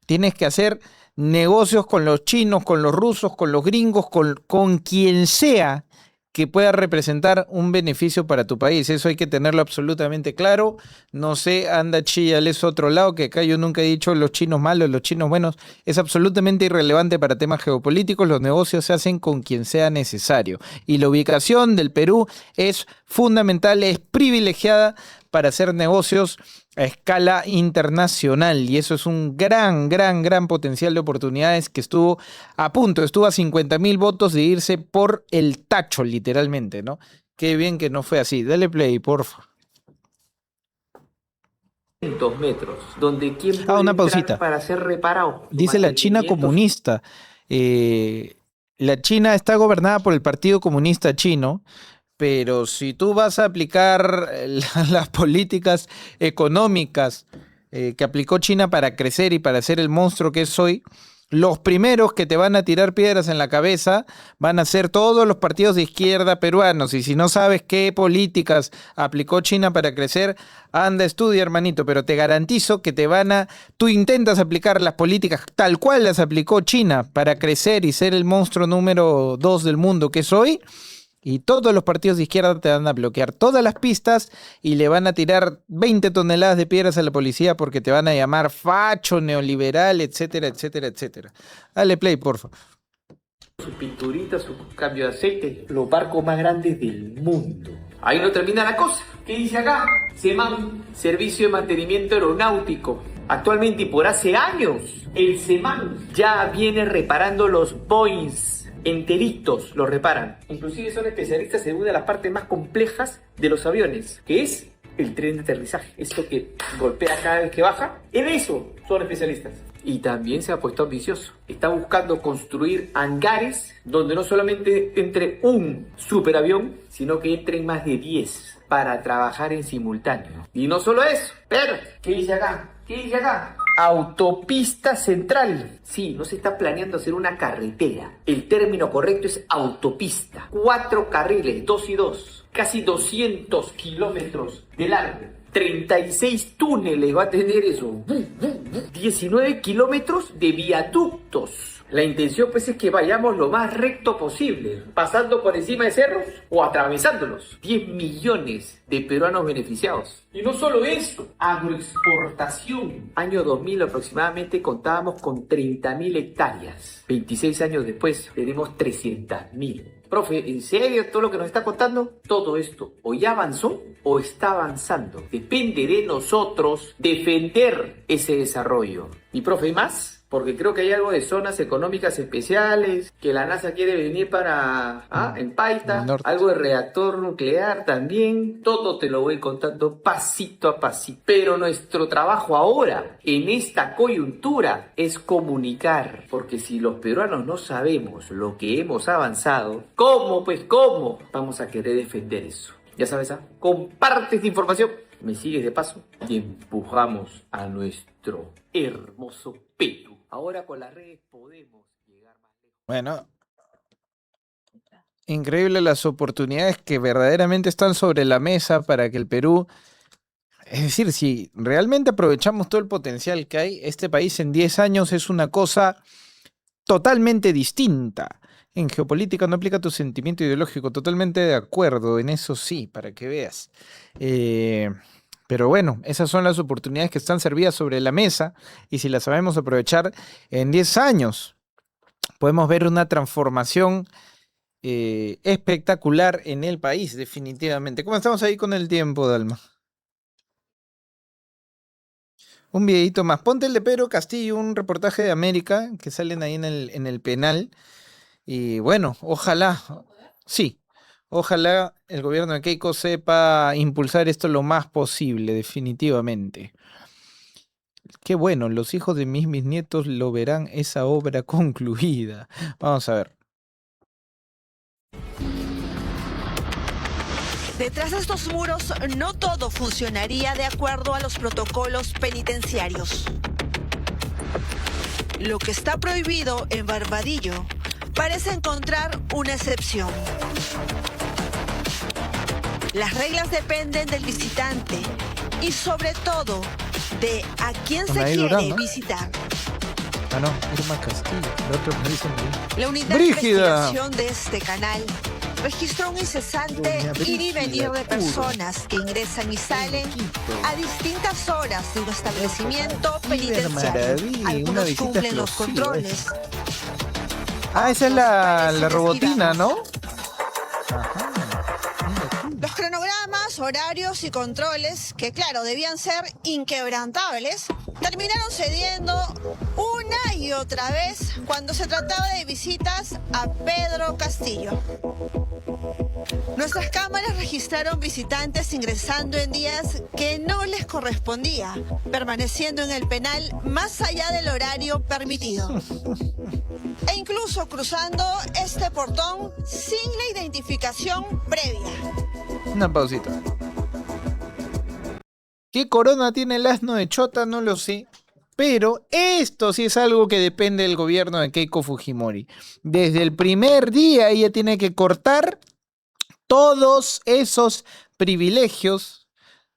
Tienes que hacer negocios con los chinos, con los rusos, con los gringos, con quien sea que pueda representar un beneficio para tu país. Eso hay que tenerlo absolutamente claro. No sé, anda chíales otro lado, que acá yo nunca he dicho los chinos malos, los chinos buenos. Es absolutamente irrelevante para temas geopolíticos. Los negocios se hacen con quien sea necesario. Y la ubicación del Perú es fundamental, es privilegiada para hacer negocios a escala internacional, y eso es un gran potencial de oportunidades que estuvo a punto, estuvo a 50.000 votos de irse por el tacho, literalmente, ¿no? Qué bien que no fue así. Dale play, porfa. 2 metros, donde quién puede una entrar pausita. para ser reparado. Dice la China comunista. La China está gobernada por el Partido Comunista Chino, pero si tú vas a aplicar las políticas económicas que aplicó China para crecer y para ser el monstruo que es hoy, Los primeros que te van a tirar piedras en la cabeza van a ser todos los partidos de izquierda peruanos. Y si no sabes qué políticas aplicó China para crecer, anda, estudia, hermanito. Pero te garantizo que tú intentas aplicar las políticas tal cual las aplicó China para crecer y ser el monstruo número 2 del mundo que es hoy. Y todos los partidos de izquierda te van a bloquear todas las pistas y le van a tirar 20 toneladas de piedras a la policía porque te van a llamar facho, neoliberal, etcétera, etcétera, etcétera. Dale play, porfa. Su pinturita, su cambio de aceite, los barcos más grandes del mundo. Ahí no termina la cosa. ¿Qué dice acá? SEMAN, Servicio de Mantenimiento Aeronáutico. Actualmente y por hace años, el SEMAN ya viene reparando los Boeings. Enteritos los reparan. Inclusive son especialistas en una de las partes más complejas de los aviones, que es el tren de aterrizaje. Esto que golpea cada vez que baja. En eso son especialistas. Y también se ha puesto ambicioso. Está buscando construir hangares donde no solamente entre un superavión, sino que entren más de 10 para trabajar en simultáneo. Y no solo eso. Pero, ¿qué dice acá? ¿Qué dice acá? Autopista central. Sí, no se está planeando hacer una carretera. El término correcto es autopista. 4 carriles, 2 y 2. Casi 200 kilómetros de largo. 36 túneles va a tener eso. 19 kilómetros de viaductos. La intención pues es que vayamos lo más recto posible, pasando por encima de cerros o atravesándolos. 10 millones de peruanos beneficiados. Y no solo eso, agroexportación. Año 2000 aproximadamente contábamos con 30.000 hectáreas. 26 años después tenemos 300.000. Profe, ¿en serio todo lo que nos está contando? Todo esto o ya avanzó o está avanzando. Depende de nosotros defender ese desarrollo. Y profe, ¿y más? Porque creo que hay algo de zonas económicas especiales, que la NASA quiere venir para... en Paita, algo de reactor nuclear también. Todo te lo voy contando pasito a pasito. Pero nuestro trabajo ahora, en esta coyuntura, es comunicar. Porque si los peruanos no sabemos lo que hemos avanzado, ¿cómo? Pues ¿cómo vamos a querer defender eso? Ya sabes, comparte esta información, me sigues de paso y empujamos a nuestro hermoso Perú. Ahora con las redes podemos llegar más lejos. Bueno, increíble las oportunidades que verdaderamente están sobre la mesa para que el Perú, es decir, si realmente aprovechamos todo el potencial que hay, este país en 10 años es una cosa totalmente distinta. En geopolítica no aplica tu sentimiento ideológico, totalmente de acuerdo, en eso sí, para que veas. Pero bueno, esas son las oportunidades que están servidas sobre la mesa y si las sabemos aprovechar en 10 años, podemos ver una transformación espectacular en el país, definitivamente. ¿Cómo estamos ahí con el tiempo, Dalma? Un videito más. Ponte el de Pedro Castillo, un reportaje de América que salen ahí en el penal. Y bueno, ojalá, sí. Ojalá el gobierno de Keiko sepa impulsar esto lo más posible, definitivamente. Qué bueno, los hijos de mis nietos lo verán esa obra concluida. Vamos a ver. Detrás de estos muros no todo funcionaría de acuerdo a los protocolos penitenciarios. Lo que está prohibido en Barbadillo parece encontrar una excepción. Las reglas dependen del visitante y sobre todo de a quién se quiere Durán, ¿no? visitar. Ah, no, Irma Castillo. El otro me dicen La unidad de Brígida. investigación de este canal registró un incesante Doña ir y venir Brígida, de puro. personas que ingresan y salen a distintas horas de un establecimiento Maravilla, penitenciario. una Algunos visita cumplen los explosiva, controles. Ah, esa es la robotina, ¿no? Los cronogramas, horarios y controles, que claro, debían ser inquebrantables, terminaron cediendo una y otra vez cuando se trataba de visitas a Pedro Castillo. Nuestras cámaras registraron visitantes ingresando en días que no les correspondía, permaneciendo en el penal más allá del horario permitido. E incluso cruzando este portón sin la identificación previa. Una pausita. ¿Qué corona tiene el asno de Chota? No lo sé. Pero esto sí es algo que depende del gobierno de Keiko Fujimori. Desde el primer día ella tiene que cortar todos esos privilegios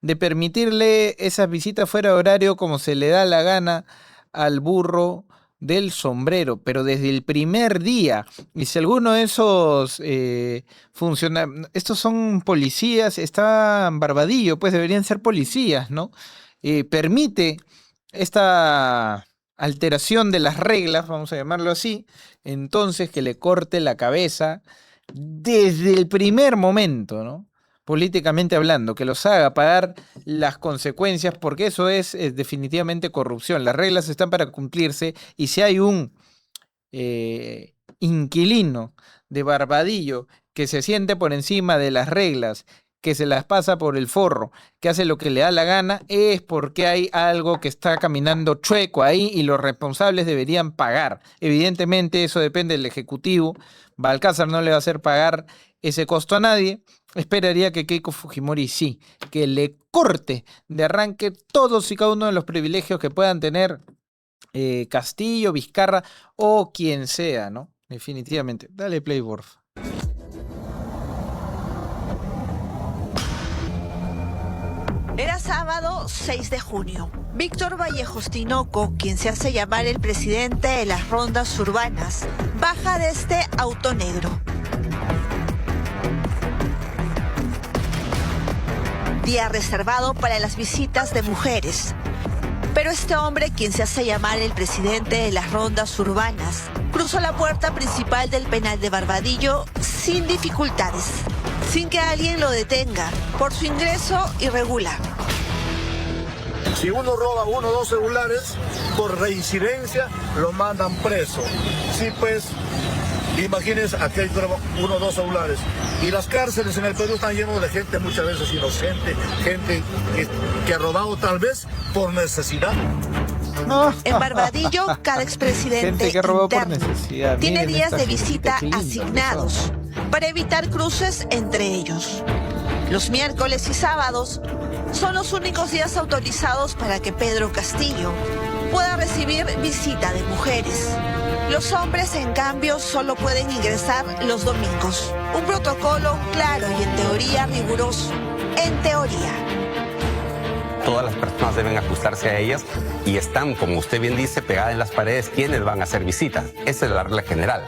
de permitirle esas visitas fuera de horario como se le da la gana al burro del sombrero, pero desde el primer día. Y si alguno de esos estos son policías, está Barbadillo, pues deberían ser policías, ¿no? Permite esta alteración de las reglas, vamos a llamarlo así, entonces que le corte la cabeza desde el primer momento, ¿no? Políticamente hablando, que los haga pagar las consecuencias, porque eso es definitivamente corrupción. Las reglas están para cumplirse y si hay un inquilino de Barbadillo que se siente por encima de las reglas, que se las pasa por el forro, que hace lo que le da la gana, es porque hay algo que está caminando chueco ahí y los responsables deberían pagar. Evidentemente eso depende del Ejecutivo. Balcázar no le va a hacer pagar ese costo a nadie. Esperaría que Keiko Fujimori sí, que le corte de arranque todos y cada uno de los privilegios que puedan tener Castillo, Vizcarra o quien sea, ¿no? Definitivamente. Dale play, porfa. Era sábado 6 de junio. Víctor Vallejos Tinoco, quien se hace llamar el presidente de las rondas urbanas, baja de este auto negro. Día reservado para las visitas de mujeres. Pero este hombre, quien se hace llamar el presidente de las rondas urbanas, cruzó la puerta principal del penal de Barbadillo sin dificultades, sin que alguien lo detenga por su ingreso irregular. Si uno roba 1 o 2 celulares, por reincidencia lo mandan preso. Sí, pues, imagínense, aquí hay 1 o 2 celulares. Y las cárceles en el Perú están llenas de gente muchas veces inocente, gente que ha robado tal vez por necesidad. En Barbadillo, cada expresidente interno tiene días de visita asignados para evitar cruces entre ellos. Los miércoles y sábados son los únicos días autorizados para que Pedro Castillo pueda recibir visita de mujeres. Los hombres, en cambio, solo pueden ingresar los domingos. Un protocolo claro y en teoría riguroso. En teoría. Todas las personas deben ajustarse a ellas y están, como usted bien dice, pegadas en las paredes quienes van a hacer visitas. Esa es la regla general.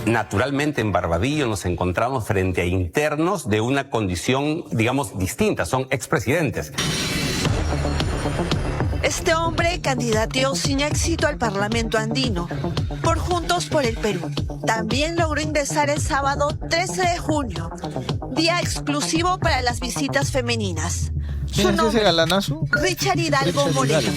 Naturalmente, en Barbadillo nos encontramos frente a internos de una condición, digamos, distinta. Son expresidentes. Este hombre candidateó sin éxito al Parlamento andino por Juntos por el Perú. También logró ingresar el sábado 13 de junio, día exclusivo para las visitas femeninas. Su nombre, Richard Hidalgo Moreno.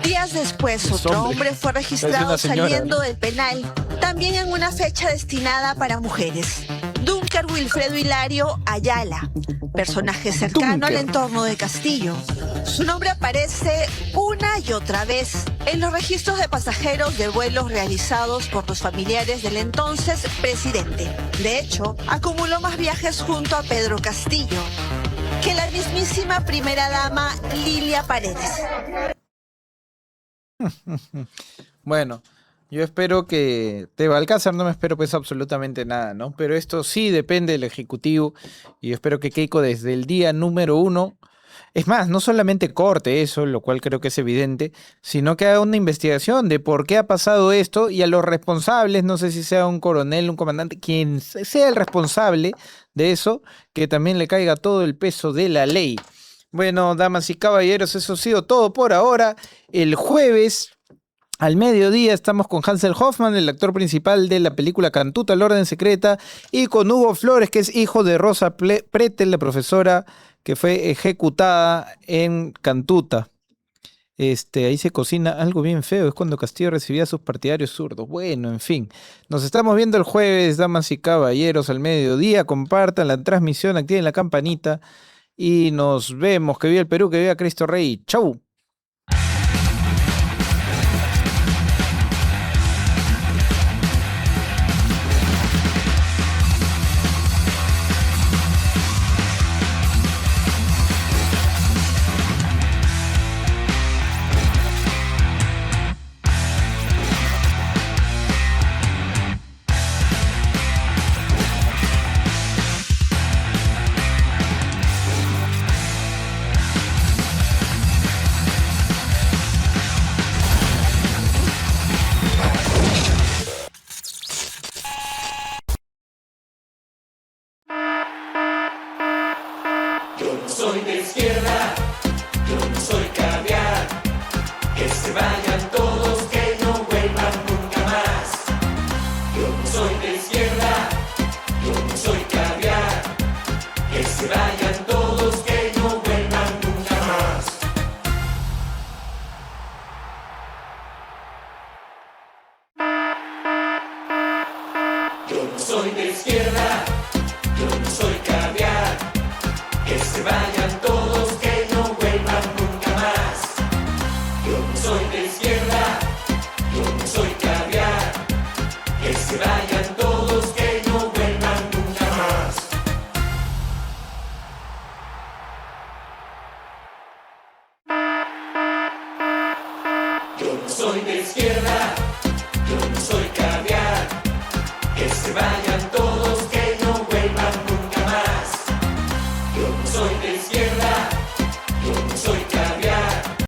Días después, otro hombre fue registrado saliendo del penal, también en una fecha destinada para mujeres. Dunker Wilfredo Hilario Ayala, personaje cercano al entorno de Castillo. Su nombre aparece una y otra vez en los registros de pasajeros de vuelos realizados por los familiares del entonces presidente. De hecho, acumuló más viajes junto a Pedro Castillo que la mismísima primera dama Lilia Paredes. Bueno, yo espero que de Balcázar no me espero pues absolutamente nada, ¿no? Pero esto sí depende del Ejecutivo y yo espero que Keiko desde el día número 1, es más, no solamente corte eso, lo cual creo que es evidente, sino que haga una investigación de por qué ha pasado esto y a los responsables, no sé si sea un coronel, un comandante, quien sea el responsable de eso, que también le caiga todo el peso de la ley. Bueno, damas y caballeros, eso ha sido todo por ahora. El jueves al mediodía estamos con Hansel Hoffman, el actor principal de la película Cantuta, la Orden Secreta, y con Hugo Flores, que es hijo de Rosa Pretel, la profesora que fue ejecutada en Cantuta. Ahí se cocina algo bien feo, es cuando Castillo recibía a sus partidarios zurdos. Bueno, en fin, nos estamos viendo el jueves, damas y caballeros, al mediodía. Compartan la transmisión, activen la campanita y nos vemos. Que viva el Perú, que viva Cristo Rey. ¡Chau! soy de izquierda, yo no soy caviar. Que se vayan todos, que no vuelvan nunca más. Yo no soy de izquierda, yo no soy caviar. Que se vayan todos, que no vuelvan nunca más. Yo no soy de izquierda, yo no soy caviar.